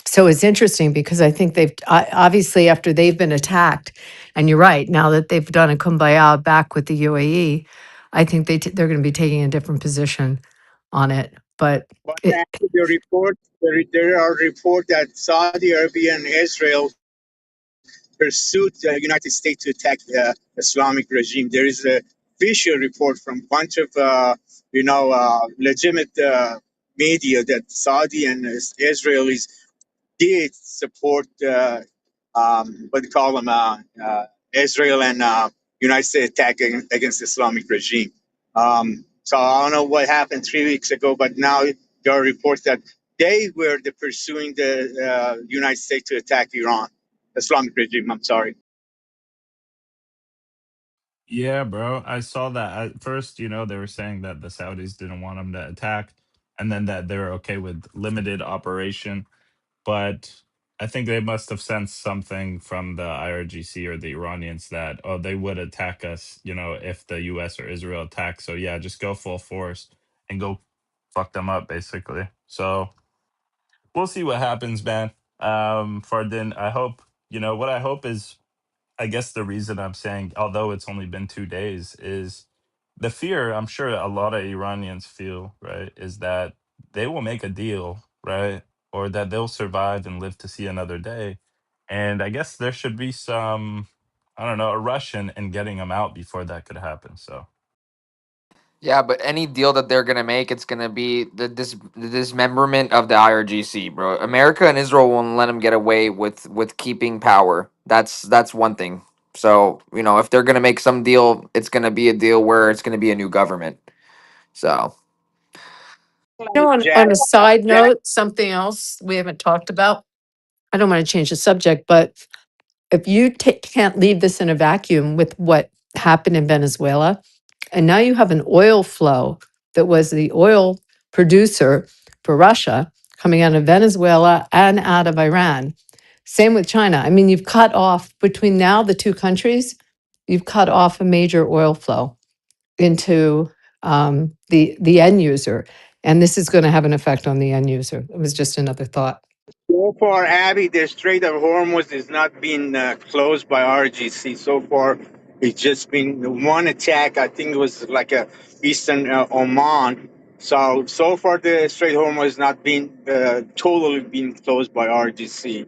So it's interesting because I think they've obviously, after they've been attacked, and you're right, now that they've done a kumbaya back with the UAE, I think they're going to be taking a different position on it. But But it, there are reports that Saudi Arabia and Israel pursued the United States to attack the Islamic regime. There is a official report from a bunch of legitimate media that Saudi and Israelis did support what do you call them Israel and United States attack against the Islamic regime. So I don't know what happened 3 weeks ago, but now there are reports that they were pursuing the United States to attack Iran, Islamic regime. I'm sorry. Yeah, bro. I saw that at first, they were saying that the Saudis didn't want them to attack, and then that they were okay with limited operation. But I think they must have sensed something from the IRGC or the Iranians that, oh, they would attack us, if the US or Israel attack. So yeah, just go full force and go fuck them up, basically. So we'll see what happens, man. Fardin, I hope, what I hope is, I guess the reason I'm saying, although it's only been 2 days, is the fear I'm sure a lot of Iranians feel, right, is that they will make a deal, right, or that they'll survive and live to see another day. And I guess there should be some, I don't know, a rush in getting them out before that could happen. So, Yeah, but any deal that they're gonna make, it's gonna be the dismemberment of the IRGC, bro. America and Israel won't let them get away with keeping power. That's one thing. So if they're gonna make some deal, it's gonna be a deal where it's gonna be a new government. So Jack, on a side Jack, note, something else we haven't talked about. I don't want to change the subject, but if you can't leave this in a vacuum with what happened in Venezuela, and now you have an oil flow that was the oil producer for Russia coming out of Venezuela and out of Iran. Same with China. I mean, you've cut off between now the two countries, you've cut off a major oil flow into the end user. And this is going to have an effect on the end user. It was just another thought. so far, Abby, the Strait of Hormuz is not being closed by RGC. So far, it's just been one attack. I think it was like a eastern Oman. So far, the Strait of Hormuz is not being totally being closed by RGC.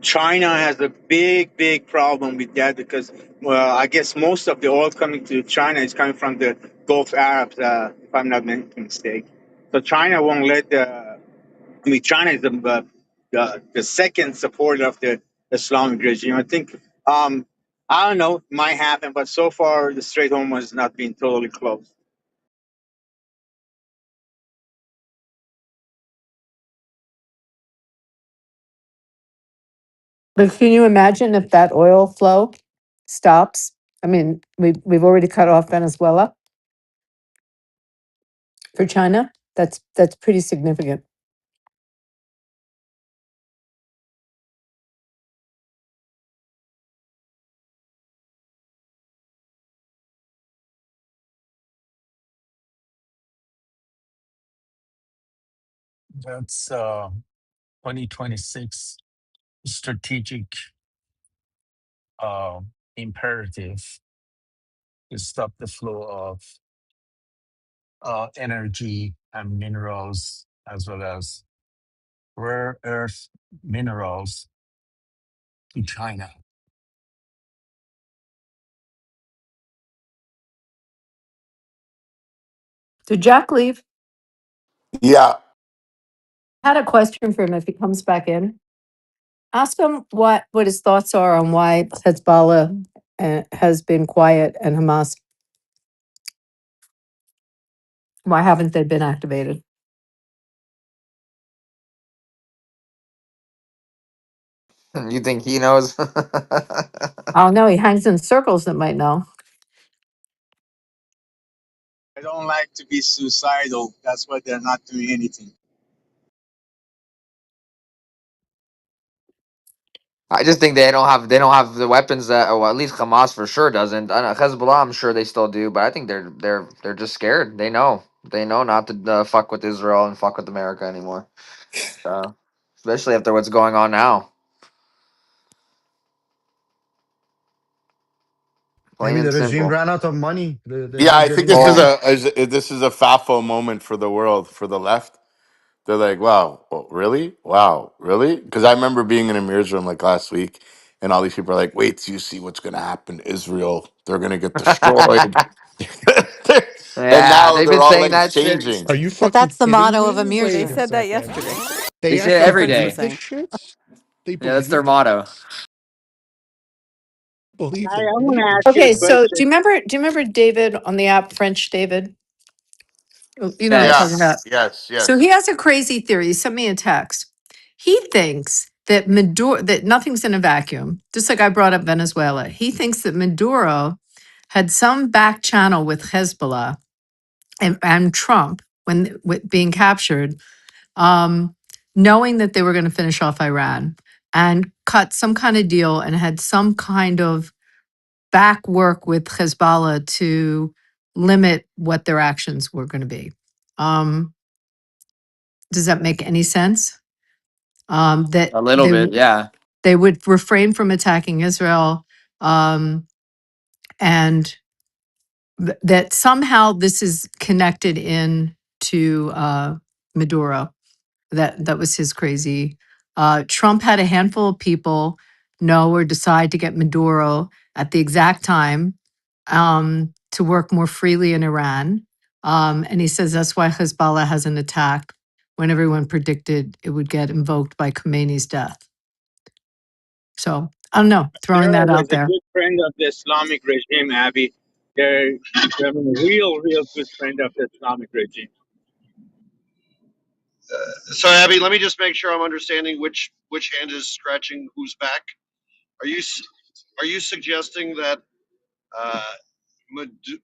China has a big problem with that because, well, I guess most of the oil coming to China is coming from the Gulf Arabs, if I'm not making a mistake. So China won't let China is the second supporter of the Islamic regime. I think, I don't know, it might happen, but so far the Strait Hormuz has not been totally closed. But can you imagine if that oil flow stops? I mean, we've already cut off Venezuela for China. That's pretty significant. That's 2026 strategic uh, imperative to stop the flow of energy and minerals as well as rare earth minerals in China. Did Jack leave? Yeah. I had a question for him if he comes back in. Ask him what his thoughts are on why Hezbollah has been quiet and Hamas, why haven't they been activated? You think he knows? I don't know. He hangs in circles that might know. I don't like to be suicidal. That's why they're not doing anything. I just think they don't have the weapons that, or at least Hamas for sure doesn't. I know Hezbollah, I'm sure they still do, but I think they're just scared. They know not to fuck with Israel and fuck with America anymore. Especially after what's going on now, plain Maybe and the regime simple. ran out of money. They're Yeah, not I think getting this is money. Oh, a FAFO moment for the world, for the left. They're like, wow, really? Wow, really? Because I remember being in Amir's room like last week, and all these people are like, wait till you see what's going to happen to Israel. They're going to get destroyed. And yeah, now they've they're been all saying that shit. exchanging. Are you But fucking that's the kidding motto of me? Amir's They Wait room. a said that second. yesterday. They They say it actually every That's day. believe this insane. shit? They Yeah, that's their believe it? motto. Believe I they want to believe ask this you a Okay, shit. so question. do you remember David on the app, French David? You know what I'm Yeah, talking Yes. about. yes, So he yes. has a crazy theory. He sent me a text. He thinks that Maduro, that nothing's in a vacuum, just like I brought up Venezuela. He thinks that Maduro had some back channel with Hezbollah and Trump when being captured, knowing that they were going to finish off Iran and cut some kind of deal and had some kind of back work with Hezbollah to limit what their actions were going to be. Um, does that make any sense? That A little bit, yeah. they would refrain from attacking Israel, um, and that somehow this is connected in to Maduro. That was his crazy. Trump had a handful of people know or decide to get Maduro at the exact time to work more freely in Iran. And he says that's why Hezbollah hasn't attacked when everyone predicted it would get invoked by Khomeini's death. So I don't know, throwing that Maduro out was a there. good friend of the Islamic regime, Abby. They're a real good friend of the Islamic regime. So, Abby, let me just make sure I'm understanding which hand is scratching whose back. Are you suggesting that uh,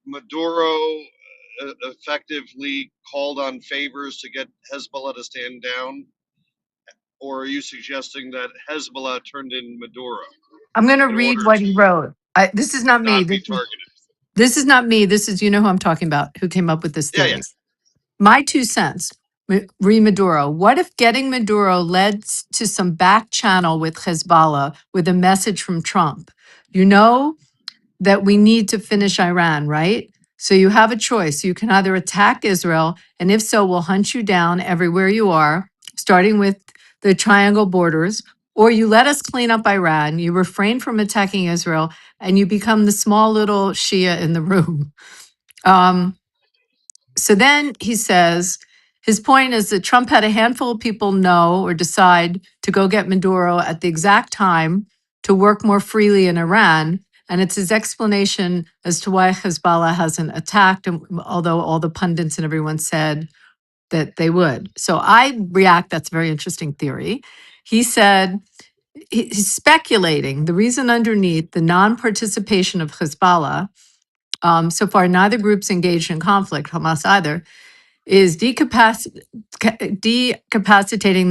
Maduro effectively called on favors to get Hezbollah to stand down, or are you suggesting that Hezbollah turned in Maduro I'm going to in read order what to he wrote. This is not me. not be targeted? This is not me. This is, you know who I'm talking about, who came up with this Yeah, yeah. theory. My 2 cents, re Maduro. What if getting Maduro led to some back channel with Hezbollah with a message from Trump? You know that we need to finish Iran, right? So you have a choice. You can either attack Israel, and if so, we'll hunt you down everywhere you are, starting with the triangle borders, or you let us clean up Iran, you refrain from attacking Israel, and you become the small little Shia in the room. So then he says his point is that Trump had a handful of people know or decide to go get Maduro at the exact time to work more freely in Iran. And it's his explanation as to why Hezbollah hasn't attacked, although all the pundits and everyone said that they would. So I react, that's a very interesting theory. He said, he's speculating the reason underneath the non participation of Hezbollah. So far, neither group's engaged in conflict, Hamas either, is decapacitating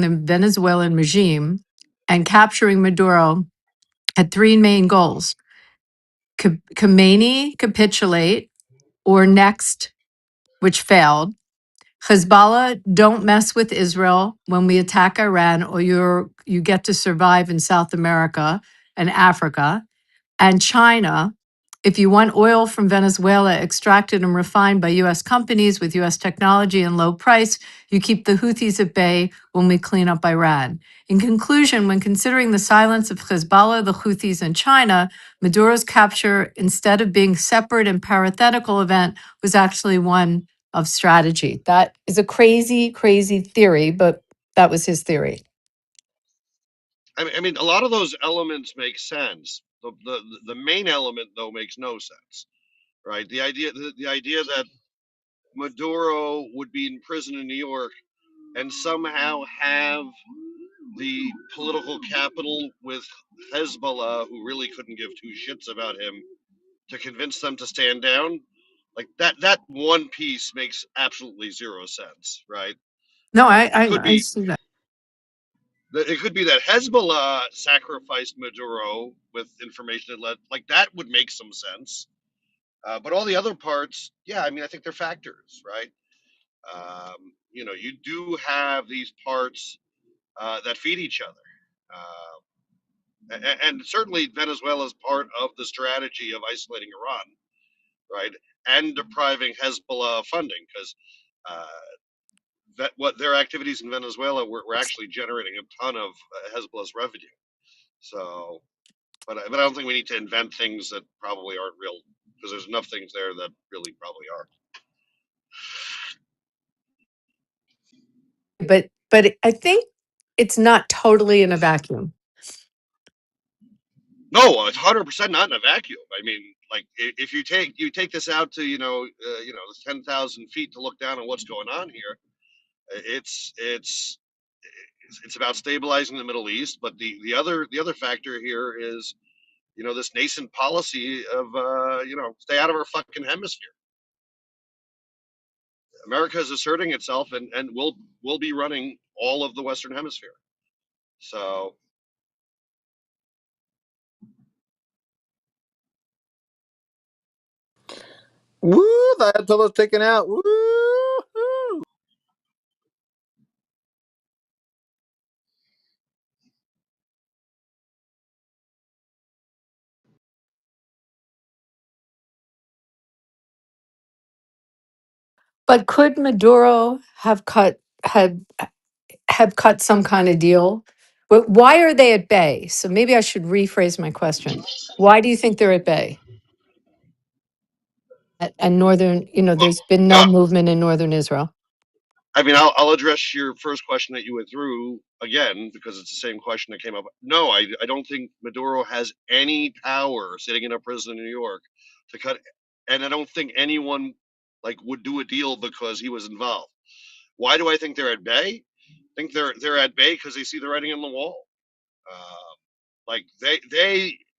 the Venezuelan regime and capturing Maduro had three main goals: Khomeini capitulate, or next, which failed. Hezbollah, don't mess with Israel when we attack Iran, or you get to survive in South America and Africa. And China If you want oil from Venezuela extracted and refined by U.S. companies with U.S. technology and low price, you keep the Houthis at bay when we clean up Iran. In conclusion, when considering the silence of Hezbollah, the Houthis, and China, Maduro's capture, instead of being separate and parenthetical event, was actually one of strategy. That is a crazy, crazy theory, but that was his theory. I mean, a lot of those elements make sense. The main element though makes no sense, right? The idea that Maduro would be in prison in New York and somehow have the political capital with Hezbollah, who really couldn't give two shits about him, to convince them to stand down, like that one piece makes absolutely zero sense, right? No, It could I be see that. it could be that Hezbollah sacrificed Maduro with information that led, like that would make some sense. But all the other parts, yeah, I mean, I think they're factors, right? You do have these parts that feed each other. And certainly Venezuela is part of the strategy of isolating Iran, right? And depriving Hezbollah funding, because uh, that what their activities in Venezuela were actually generating a ton of Hezbollah's revenue. So, but I don't think we need to invent things that probably aren't real, because there's enough things there that really probably are. But I think it's not totally in a vacuum. No, it's 100% not in a vacuum. I mean, like if you take this out to 10,000 feet to look down on what's going on here, it's it's it's about stabilizing the Middle East. But the other factor here is this nascent policy of stay out of our fucking hemisphere. America is asserting itself and will be running all of the Western Hemisphere. So Woo! The Ayatollah's taken out. Woo! But could Maduro have cut some kind of deal? But why are they at bay? So maybe I should rephrase my question. Why do you think they're at bay? And northern, well, there's been no uh, movement in northern Israel. I mean, I'll address your first question that you went through again, because it's the same question that came up. No, I don't think Maduro has any power sitting in a prison in New York to cut, and I don't think anyone like would do a deal because he was involved. Why do I think they're at bay? I think they're at bay because they see the writing on the wall. Uh, like they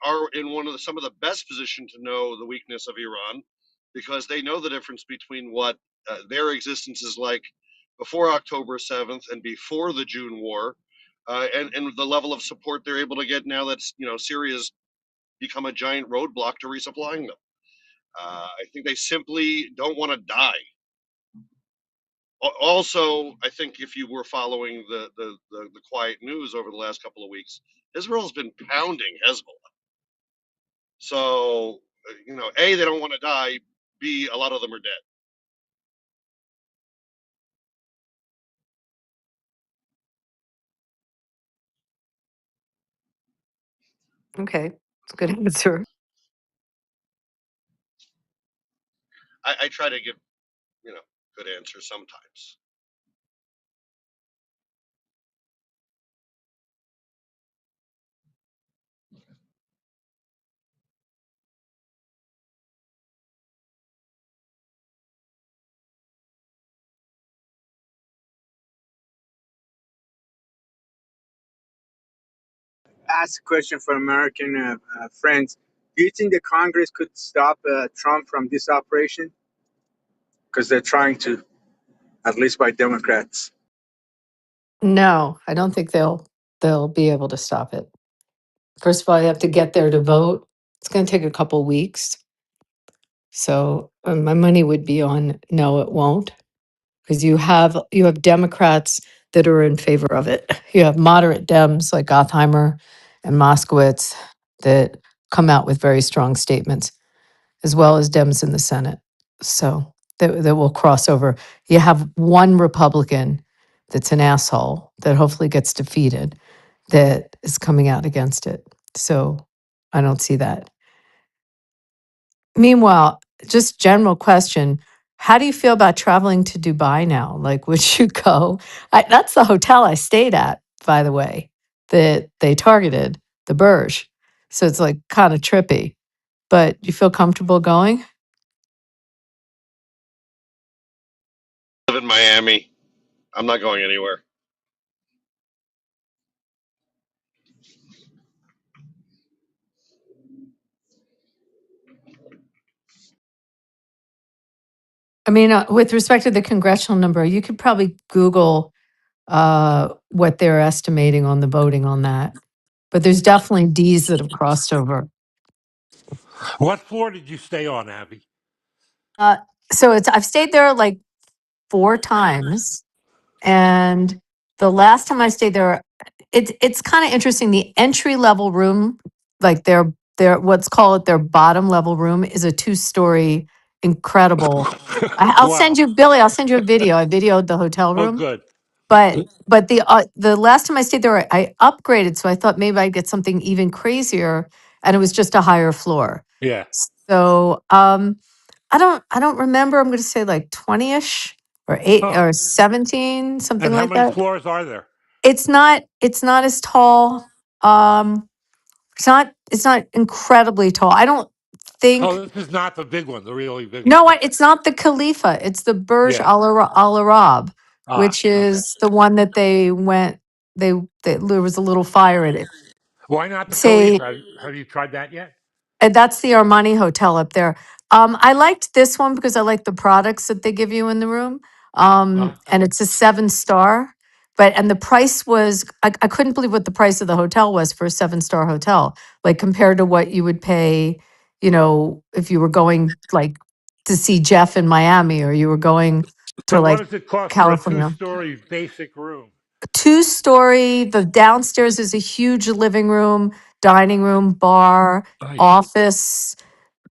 are in some of the best position to know the weakness of Iran, because they know the difference between what their existence is like before October 7th and before the June war, and the level of support they're able to get now that's Syria's become a giant roadblock to resupplying them. I think they simply don't want to die. Also, I think if you were following the quiet news over the last couple of weeks, Israel's been pounding Hezbollah. So, A, they don't want to die. B, a lot of them are dead. Okay, it's a good answer. I try to give, good answers sometimes. Ask a question for American friends. Do you think the Congress could stop Trump from this operation? Because they're trying to, at least by Democrats. No, I don't think they'll be able to stop it. First of all, you have to get there to vote. It's going to take a couple weeks. So my money would be on no, it won't, because you have Democrats that are in favor of it. You have moderate Dems like Gottheimer and Moskowitz that come out with very strong statements. as well as Dems in the Senate. So that will cross over. You have one Republican that's an asshole that hopefully gets defeated that is coming out against it. So I don't see that. Meanwhile, just general question. How do you feel about traveling to Dubai now? Like, would you go? That's the hotel I stayed at, by the way, that they targeted, the Burj. So it's like kind of trippy, but you feel comfortable going? Live in Miami. I'm not going anywhere. I mean, with respect to the congressional number, you could probably Google what they're estimating on the voting on that. But there's definitely D's that have crossed over. What floor did you stay on, Abby? Uh, so I've stayed there like 4 times. And the last time I stayed there, it's kind of interesting. The entry level room, like their what's called their bottom level room, is a 2-story, incredible. I'll send Wow. you, Billy. I'll send you a video. I videoed the hotel Oh, room, good. but the last time I stayed there, I upgraded, so I thought maybe I'd get something even crazier, and it was just a higher floor. Yeah. So I don't remember. I'm going to say like 20ish or 8 Oh. or 17, something And how like many that. floors are there? It's not as tall. It's not incredibly tall. I don't think. Oh, this is not the big one, the really big one. No, Okay. it's not the Khalifa. It's the Burj Yeah. Al Arab, Ah, which okay. is the one that they went. There was a little fire in it. Why not the Say Khalifa? Have you tried that yet? that's the Armani Hotel up there. I liked this one because I like the products that they give you in the room. And it's a 7-star. And the price was, I couldn't believe what the price of the hotel was for a 7-star hotel, like compared to what you would pay, if you were going like to see Jeff in Miami or you were going to So what like does it cost for a California. two-story basic room? 2-story, the downstairs is a huge living room, dining room, bar, Nice. office,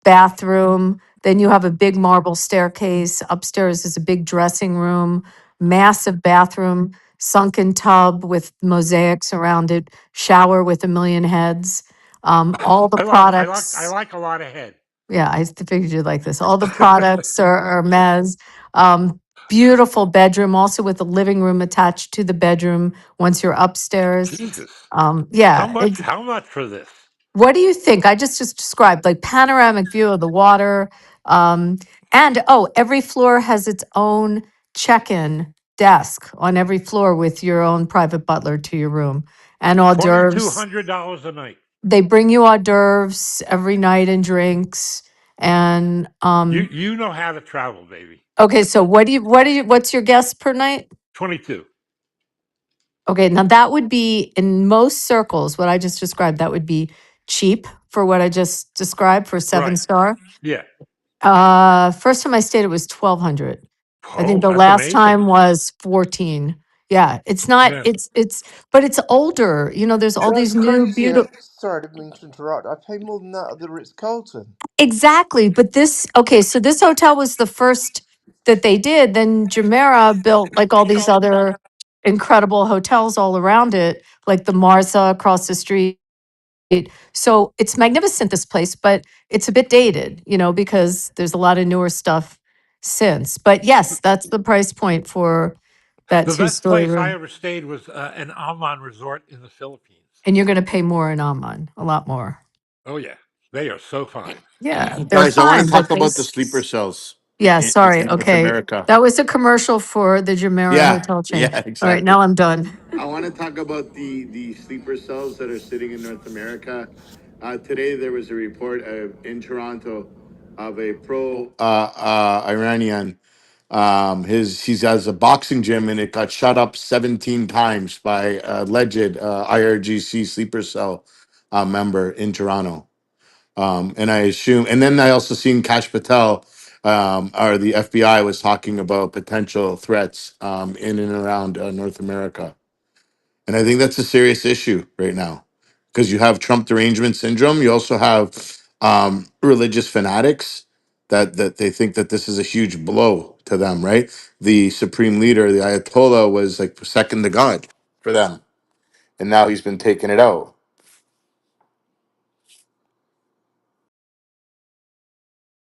bathroom. Then you have a big marble staircase. Upstairs is a big dressing room, massive bathroom, sunken tub with mosaics around it, shower with a million heads. All the I products. like a lot of head. Yeah, I figured you'd like this. All the products are Hermes. Beautiful bedroom, also with a living room attached to the bedroom once you're upstairs. Jesus. Yeah, How much for this? what do you think? I just described like panoramic view of the water. Um, and every floor has its own check-in desk on every floor with your own private butler to your room and hors d'oeuvres. $2,200 a night. They bring you hors d'oeuvres every night and drinks. And You know how to travel, baby. okay, so what's your guess per night? 22. Okay, now that would be in most circles, what I just described, that would be cheap for what I just described for seven Right. star. Yeah. First time I stayed, it was 1,200. I think Oh, the that's last amazing. time was 14. Yeah, it's not, Yeah. but it's older. There's all That's these new crazy. beautiful, Sorry, I didn't mean to interrupt. I pay more than that at the Ritz Carlton. exactly. But okay, so this hotel was the first that they did. Then Jumeirah built like all these other incredible hotels all around it, like the Marza across the street. So it's magnificent, this place, but it's a bit dated, because there's a lot of newer stuff since. But yes, that's the price point for that The best two-story place I room. ever stayed was an Alman resort in the Philippines. And you're going to pay more in Amman, a lot more. Oh, yeah. They are so fine. Yeah, they're Guys, I want to fine, but talk about the sleeper cells yeah, in sorry. North Okay. America. That was a commercial for the Jumeirah Yeah, hotel chain. yeah, All right, exactly. now I'm done. I want to talk about the sleeper cells that are sitting in North America. Today there was a report in Toronto of a pro Iranian. He has a boxing gym and it got shut up 17 times by alleged IRGC sleeper cell member in Toronto. And I assume, and then I also seen Kash Patel, or the FBI was talking about potential threats in and around North America. And I think that's a serious issue right now because you have Trump derangement syndrome. You also have religious fanatics that they think that this is a huge blow to them, right? The supreme leader, the Ayatollah, was like second to God for them, and now he's been taking it out.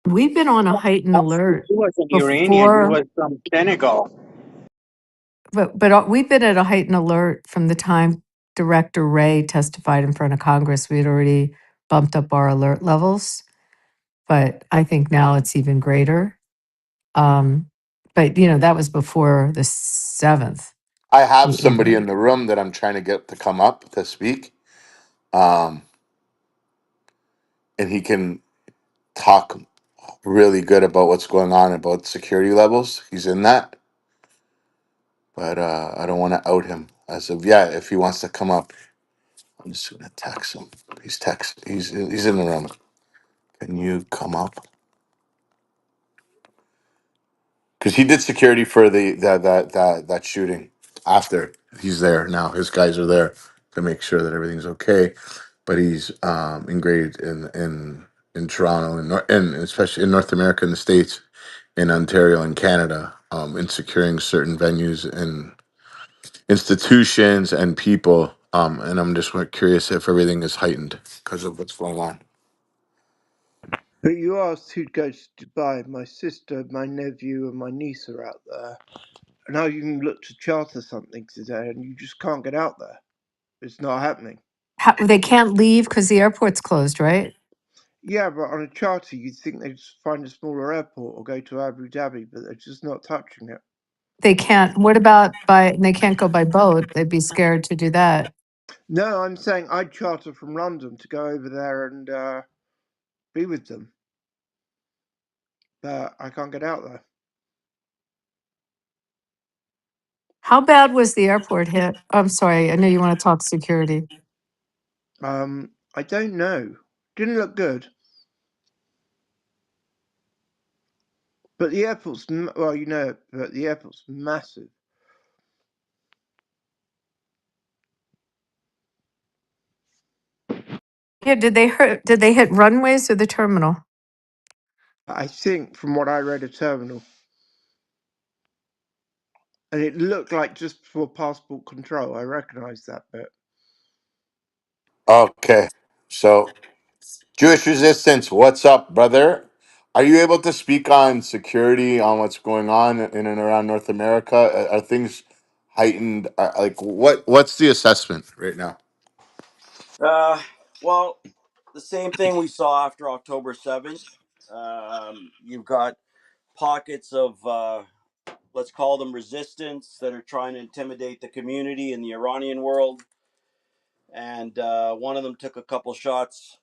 We've been on a heightened Actually, alert he was an Iranian. He before, was from Senegal. but we've been at a heightened alert from the time Director Ray testified in front of Congress. We had already bumped up our alert levels, but I think now it's even greater. Um, but that was before the 7th. I have somebody in Even the room that I'm trying to get to come up to speak, um, and he can talk really good about what's going on about security levels. He's in that, but I don't want to out him as of yet. If he wants to come up, I'm just gonna text him. He's in the room. Can you come up? Because he did security for that shooting. After he's there now, his guys are there to make sure that everything's okay. But he's ingrained in Toronto and especially in North America, in the States, in Ontario and Canada, in securing certain venues and institutions and people. And I'm just curious if everything is heightened because of what's going on. But you asked who'd go to Dubai. My sister, my nephew, and my niece are out there. And now you can look to charter something today, and you just can't get out there. It's not happening. they can't leave because the airport's closed, right? Yeah, but on a charter, you'd think they'd just find a smaller airport or go to Abu Dhabi, but they're just not touching it. They can't. What about they can't go by boat. They'd be scared to do that. No, I'm saying I'd charter from London to go over there and be with them, but I can't get out there. How bad was the airport hit? I'm sorry. I know you want to talk security. I don't know. Didn't look good. But the airport's, well, but the airport's massive. Yeah, did they hit runways or the terminal? I think, from what I read, a terminal. And it looked like just before passport control. I recognise that bit. Okay, so Jewish Resistance, what's up, brother? Are you able to speak on security, on what's going on in and around North America? Are things heightened? Like, what's the assessment right now? Uh, well, the same thing we saw after October 7th. You've got pockets of, let's call them resistance, that are trying to intimidate the community in the Iranian world. And one of them took a couple shots,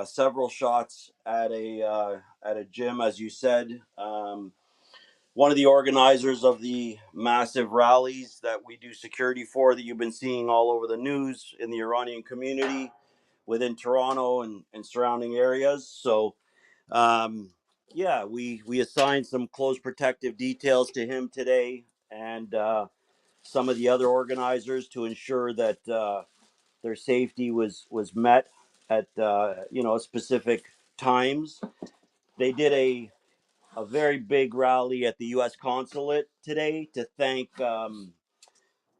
several shots at a gym, as you said. One of the organizers of the massive rallies that we do security for, that you've been seeing all over the news in the Iranian community within Toronto and surrounding areas. So, yeah, we assigned some close protective details to him today, and some of the other organizers, to ensure that their safety was met at specific times. They did a very big rally at the U.S. consulate today to thank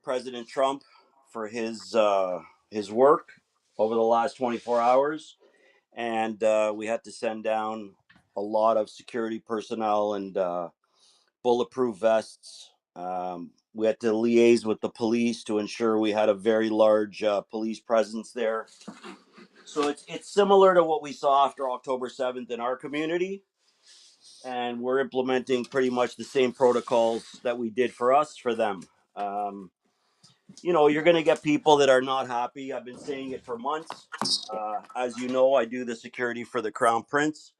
President Trump for his work over the last 24 hours, and we had to send down a lot of security personnel and bulletproof vests. We had to liaise with the police to ensure we had a very large police presence there. So it's similar to what we saw after October 7th in our community, and we're implementing pretty much the same protocols that we did for us for them. Um, you're going to get people that are not happy. I've been saying it for months. As you know, I do the security for the Crown Prince,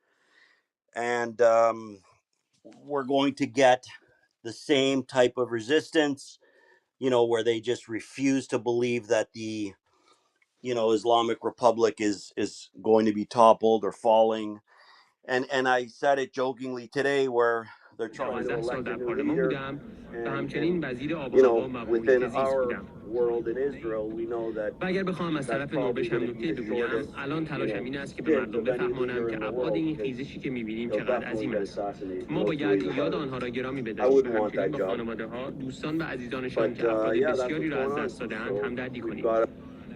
and we're going to get the same type of resistance, where they just refuse to believe that the Islamic Republic is going to be toppled or falling. And I said it jokingly today, where 12 سال در پارلمان بودم و همچنین وزیر آب و هوا و محیط زیست بودم. و اگر بخوام از طرف نروژ هم نکته بگویم، الان تلاشم این است که به مردم بفهمانم که ابعاد این خیزشی که می‌بینیم چقدر عظیم است. ما باید یاد آنها را گرامی بداریم و همچنین با خانواده‌ها، دوستان و عزیزانشان که افراد بسیاری را از دست داده‌اند همدردی کنیم.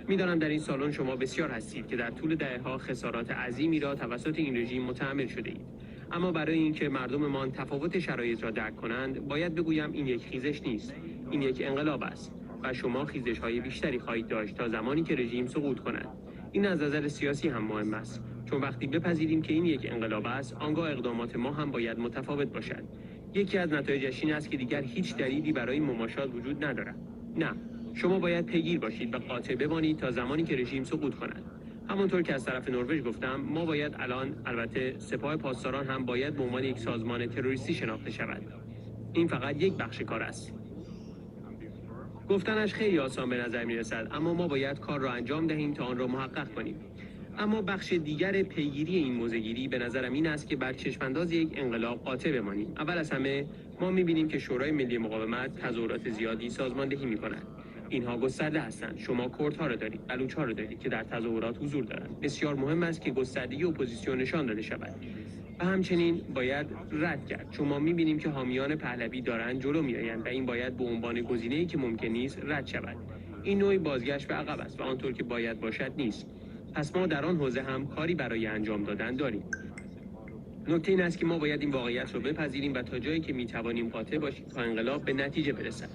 می‌دانم در این سالن شما بسیار هستید که در طول دهه‌ها خسارات عظیمی را توسط این رژیم متحمل شده اید. اما برای اینکه مردممان تفاوت شرایط را درک کنند، باید بگویم این یک خیزش نیست، این یک انقلاب است و شما خیزش‌های بیشتری خواهید داشت تا زمانی که رژیم سقوط کند. این از نظر سیاسی هم مهم است، چون وقتی بپذیریم که این یک انقلاب است، آنگاه اقدامات ما هم باید متفاوت باشد. یکی از نتایجش این است که دیگر هیچ دلیلی برای مماشات وجود ندارد. نه، شما باید پیگیر باشید و قاطع بمانید تا زمانی که رژیم سقوط کند. همانطور که از طرف نروژ گفتم، ما باید الان، البته سپاه پاسداران هم باید به عنوان یک سازمان تروریستی شناخته شود. این فقط یک بخش کار است. گفتنش خیلی آسان به نظر می رسد، اما ما باید کار را انجام دهیم تا آن را محقق کنیم. اما بخش دیگر پیگیری این موضع‌گیری به نظرم این است که بر چشم‌انداز یک انقلاب قاطع بمانیم. اول از همه ما می‌بینیم که شورای ملی مقاومت تظاهرات زیادی سازماندهی می‌کند. اینها گسترده هستند. شما کردها را دارید، بلوچ‌ها را دارید که در تظاهرات حضور دارند. بسیار مهم است که گستردگی اپوزیسیون نشان داده شود. و همچنین باید رد کرد، چون ما می‌بینیم که حامیان پهلوی دارند جلو می‌آیند و این باید به عنوان گزینه‌ای که ممکن نیست رد شود. این نوعی بازگشت به عقب است و آنطور که باید باشد نیست. پس ما در آن حوزه هم کاری برای انجام دادن داریم. نکته این است که ما باید این واقعیت را بپذیریم و تا جایی که می‌توانیم قاطع باشیم تا انقلاب به نتیجه برسد.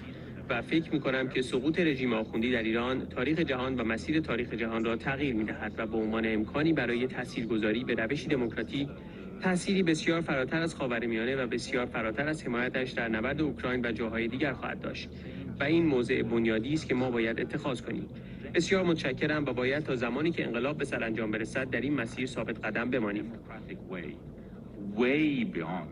و فکر می‌کنم که سقوط رژیم آخوندی در ایران تاریخ جهان و مسیر تاریخ جهان را تغییر می‌دهد و به عنوان امکانی برای تاثیرگذاری به روشی دموکراتیک، تأثیری بسیار فراتر از خاورمیانه و بسیار فراتر از حمایتش در نبرد اوکراین و جاهای دیگر خواهد داشت. و این موضع بنیادی است که ما باید اتخاذ کنیم. بسیار متشکرم و باید تا زمانی که انقلاب به سرانجام برسد در این مسیر ثابت قدم بمانیم. Way beyond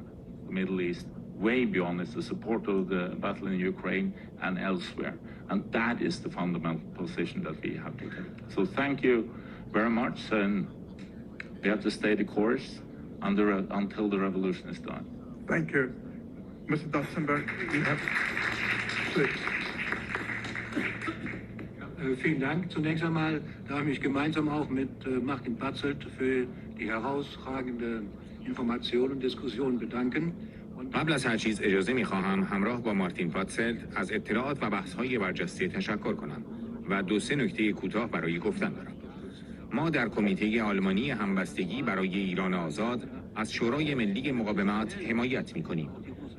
the Middle East, way beyond is the support of the battle in Ukraine and elsewhere. And that is the fundamental position that we have taken. So thank you very much, and we have to stay the course until the revolution is done. Thank you. Mr. Dotzenberg, you have... Please. Vielen Dank. Zunächst einmal darf ich mich gemeinsam auch mit Martin Patzelt für die herausragende Information und Diskussion bedanken. قبل از هر چیز اجازه می‌خواهم همراه با مارتین پاتسلت از اطلاعات و بحث‌های برجسته تشکر کنم و 2-3 نکته کوتاه برای گفتن دارم. ما در کمیته آلمانی همبستگی برای ایران آزاد از شورای ملی مقاومت حمایت می‌کنیم.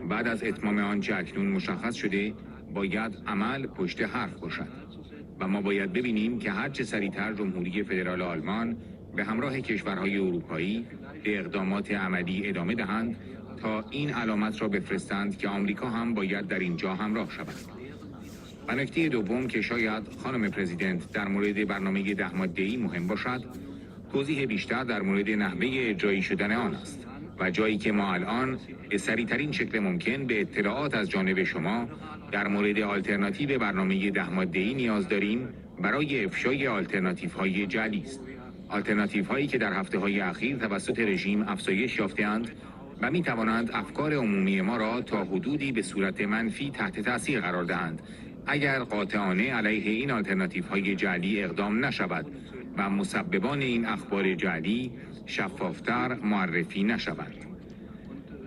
بعد از اتمام آنچه اکنون مشخص شده، باید عمل پشت حرف باشد. و ما باید ببینیم که هر چه سریعتر جمهوری فدرال آلمان به همراه کشورهای اروپایی به اقدامات عملی ادامه دهند تا این علامت را بفرستند که آمریکا هم باید در اینجا همراه شود. و نکته دوم که شاید خانم پرزیدنت در مورد برنامه 10 ماده‌ای مهم باشد، توضیح بیشتر در مورد نحوه اجرایی شدن آن است و جایی که ما الان به سریعترین شکل ممکن به اطلاعات از جانب شما در مورد آلترناتیو برنامه 10 ماده‌ای نیاز داریم برای افشای آلترناتیوهای جعلی است. آلترناتیوهایی که در هفته‌های اخیر توسط رژیم افزایش یافته‌اند و می توانند افکار عمومی ما را تا حدودی به صورت منفی تحت تاثیر قرار دهند اگر قاطعانه علیه این آلترناتیوهای جعلی اقدام نشود و مسببان این اخبار جعلی شفافتر معرفی نشوند.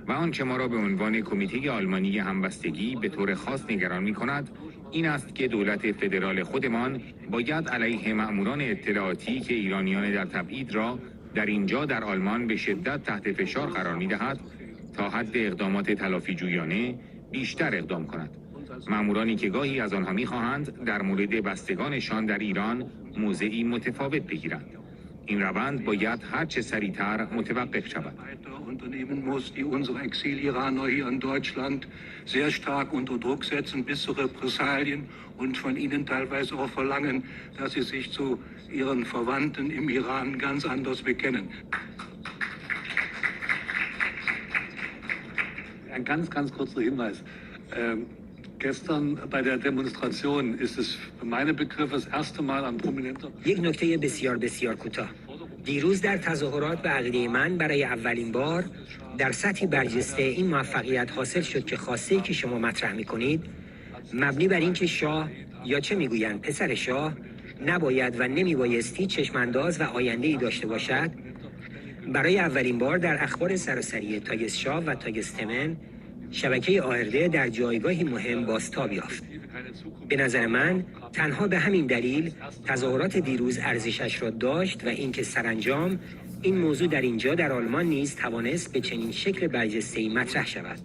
و آنچه ما را به عنوان کمیته آلمانی همبستگی به طور خاص نگران می کند این است که دولت فدرال خودمان باید علیه مأموران اطلاعاتی که ایرانیان در تبعید را در اینجا در آلمان به شدت تحت فشار قرار می دهد تا حد اقدامات تلافی جویانه بیشتر اقدام کند. مأمورانی که گاهی از آنها می خواهند در مورد بستگانشان در ایران موضعی متفاوت بگیرند. این روند باید هر چه سریعتر متوقف شود. Unternehmen muss, die unsere Exil-Iraner hier in Deutschland sehr stark unter Druck setzen bis zu Repressalien und von ihnen teilweise auch verlangen, dass sie sich zu ihren Verwandten im Iran ganz anders bekennen. Ein ganz kurzer Hinweis. Gestern bei der Demonstration ist es für meine Begriffe das erste Mal ein prominenter... یک نکته بسیار کوتاه. دیروز در تظاهرات به عقیده من برای اولین بار در سطحی برجسته این موفقیت حاصل شد که خواسته‌ای که شما مطرح می‌کنید مبنی بر اینکه شاه یا چه می‌گویند پسر شاه نباید و نمی‌بایستی چشمانداز و آینده‌ای داشته باشد، برای اولین بار در اخبار سراسری تاگس شاه و تاگس تمن شبکه آینده در جایگاهی مهم بازتاب یافت. به نظر من تنها به همین دلیل تظاهرات دیروز ارزشش را داشت و اینکه سرانجام این موضوع در اینجا در آلمان نیز توانست به چنین شکل برجسته‌ای مطرح شود.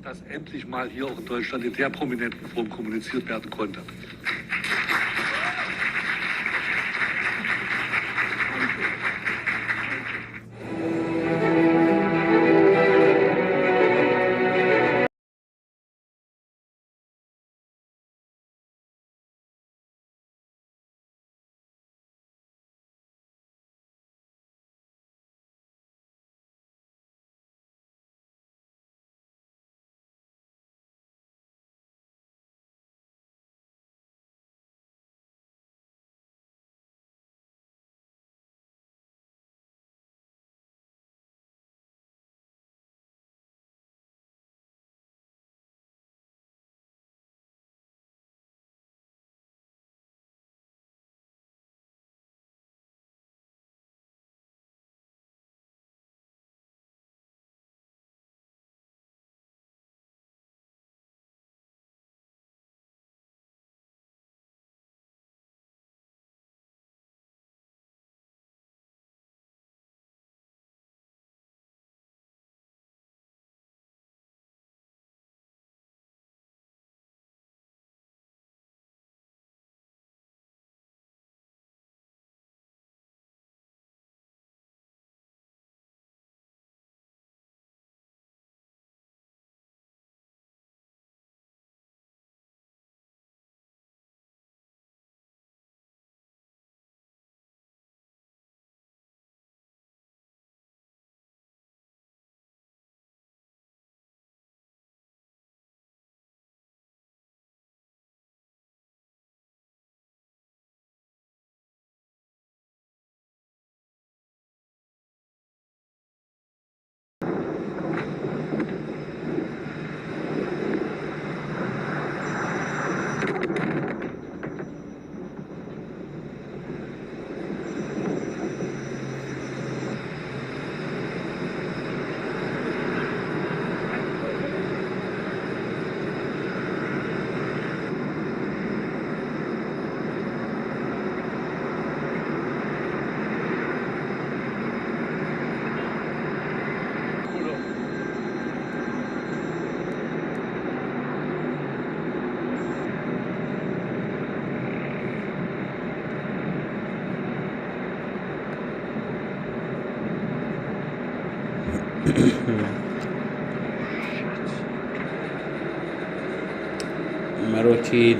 مروچی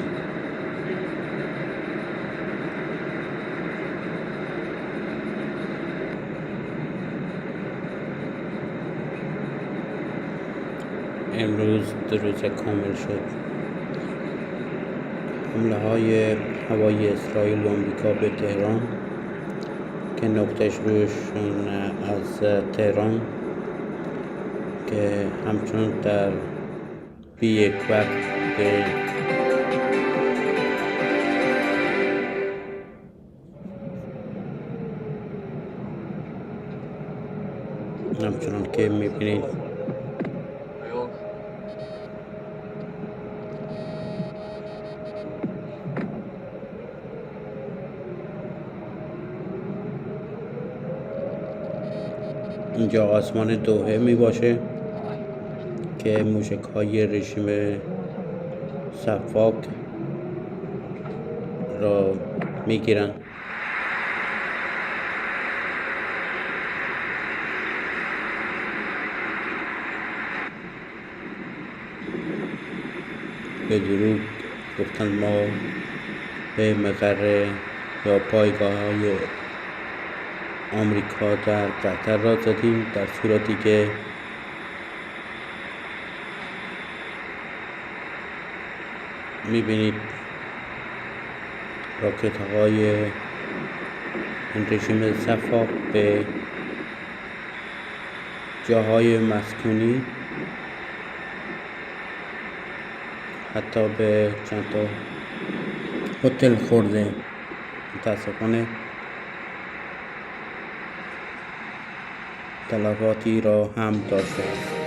امروز 2 روز کامل شد حمله های هوایی اسرائیل و آمریکا به تهران که نقطه شروعشون از تهران که همچون در بی یک وقت به همچنان که میبینید اینجا آسمان دوحه می باشه که موشک های رژیم صفاک را میگیرن. به دروغ گفتن ما به مقر یا پایگاه های آمریکا در قطر را زدیم، در صورتی که میبینید راکت های رژیم صفاق به جاهای مسکونی، حتی به چند تا هتل خورده. متاسفانه تلفاتی را هم داشته است.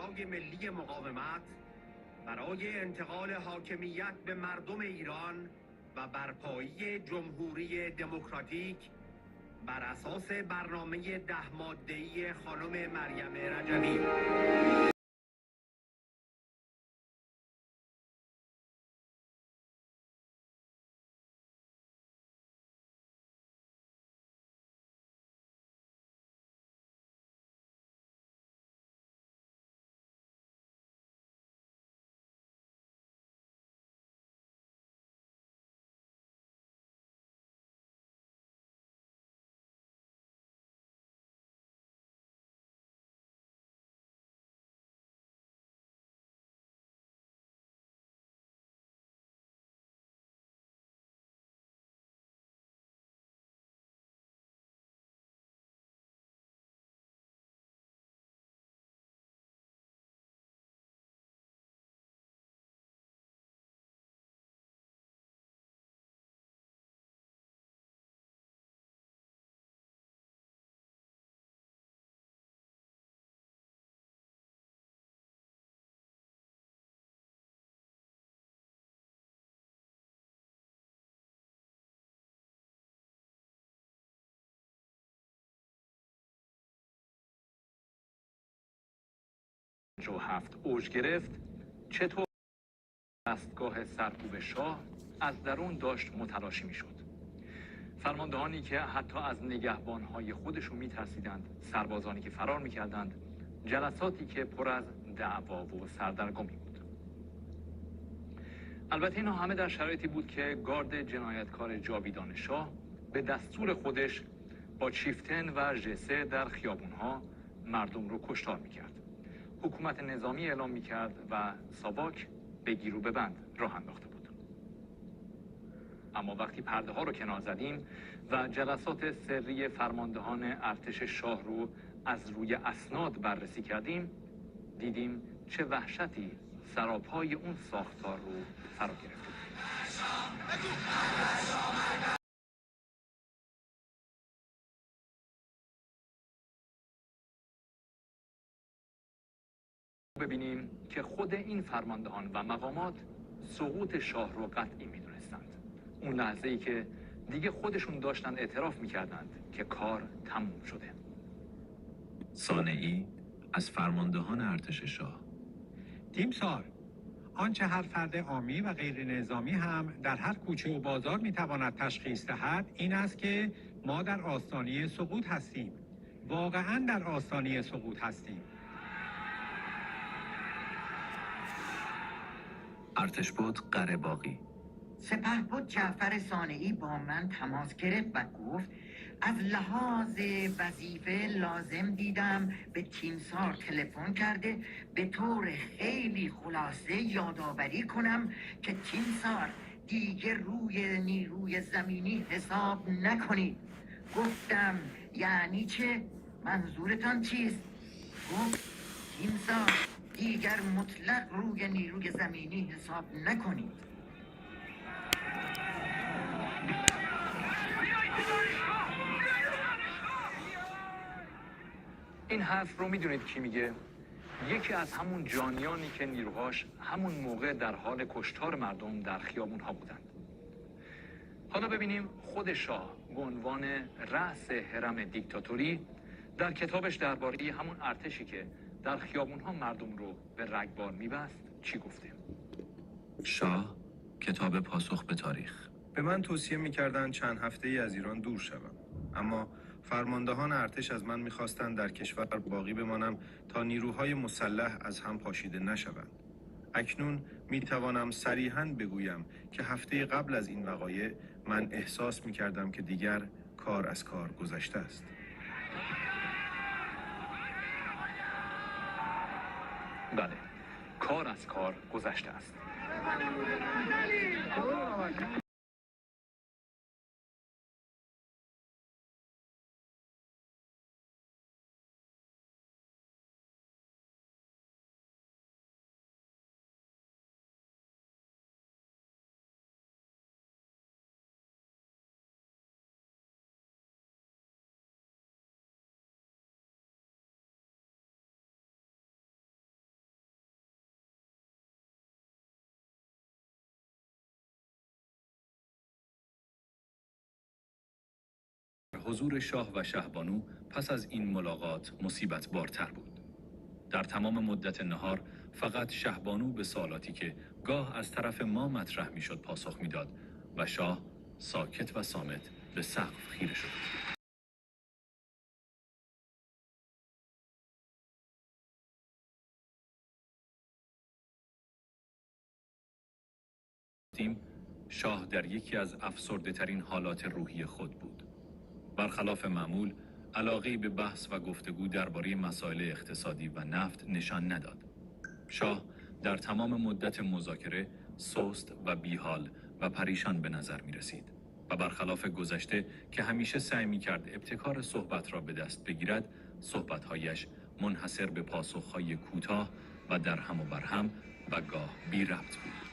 شورای ملی مقاومت برای انتقال حاکمیت به مردم ایران و برپایی جمهوری دموکراتیک بر اساس برنامه 10 ماده‌ای خانم مریم رجوی. جو هفت اوج گرفت، چطور دستگاه سرکوب شاه از درون داشت متلاشی میشد. فرماندهانی که حتی از نگهبانهای خودشون میترسیدند، سربازانی که فرار میکردند، جلساتی که پر از دعوا و سردرگمی بود. البته اینا همه در شرایطی بود که گارد جنایتکار جاویدان شاه به دستور خودش با چیفتن و ژسه در خیابونها مردم رو کشتار میکرد. حکومت نظامی اعلام میکرد و ساواک به گیر و ببند راه انداخته بود. اما وقتی پرده ها رو کنار زدیم و جلسات سری فرماندهان ارتش شاه رو از روی اسناد بررسی کردیم، دیدیم چه وحشتی سراپای اون ساختار رو فرا گرفته. ببینیم که خود این فرماندهان و مقامات سقوط شاه رو قطعی میدونستند. اون لحظه ای که دیگه خودشون داشتن اعتراف میکردند که کار تموم شده. صانعی از فرماندهان ارتش شاه: تیمسار، آنچه هر فرد عامی و غیر نظامی هم در هر کوچه و بازار میتواند تشخیص دهد این است که ما در آستانه سقوط هستیم. واقعا در آستانه سقوط هستیم. ارتشبد قره‌باغی: سپهبد جعفر صانعی با من تماس گرفت و گفت از لحاظ وظیفه لازم دیدم به تیمسار تلفن کرده به طور خیلی خلاصه یادآوری کنم که تیمسار دیگه روی نیروی زمینی حساب نکنید. گفتم یعنی چه؟ منظورتان چیست؟ گفت تیمسار دیگر مطلق روی نیروی زمینی حساب نکنید. این حرف رو میدونید کی میگه؟ یکی از همون جانیانی که نیروهاش همون موقع در حال کشتار مردم در خیابونها بودند. حالا ببینیم خود شاه به عنوان رأس هرم دیکتاتوری در کتابش درباره همون ارتشی که در خیابونها مردم رو به رگبار میبست چی گفته؟ شاه، کتاب پاسخ به تاریخ: به من توصیه می‌کردند چند هفته‌ای از ایران دور شوم، اما فرماندهان ارتش از من می‌خواستند در کشور باقی بمانم تا نیروهای مسلح از هم پاشیده نشوند. اکنون می‌توانم صریحاً بگویم که هفته قبل از این وقایع من احساس می‌کردم که دیگر کار از کار گذشته است. بله، کار از کار گذشته است. حضور شاه و شهبانو پس از این ملاقات مصیبت بارتر بود. در تمام مدت نهار فقط شهبانو به سوالاتی که گاه از طرف ما مطرح میشد پاسخ میداد و شاه ساکت و صامت به سقف خیره شد. شاه در یکی از افسرده ترین حالات روحی خود بود. برخلاف معمول، علاقه به بحث و گفتگو درباره مسائل اقتصادی و نفت نشان نداد. شاه در تمام مدت مذاکره سست و بیحال و پریشان به نظر می رسید و برخلاف گذشته که همیشه سعی می کرد ابتکار صحبت را به دست بگیرد، صحبت‌هایش منحصر به پاسخ‌های کوتاه و در هم و بر هم و گاه بی ربط بود.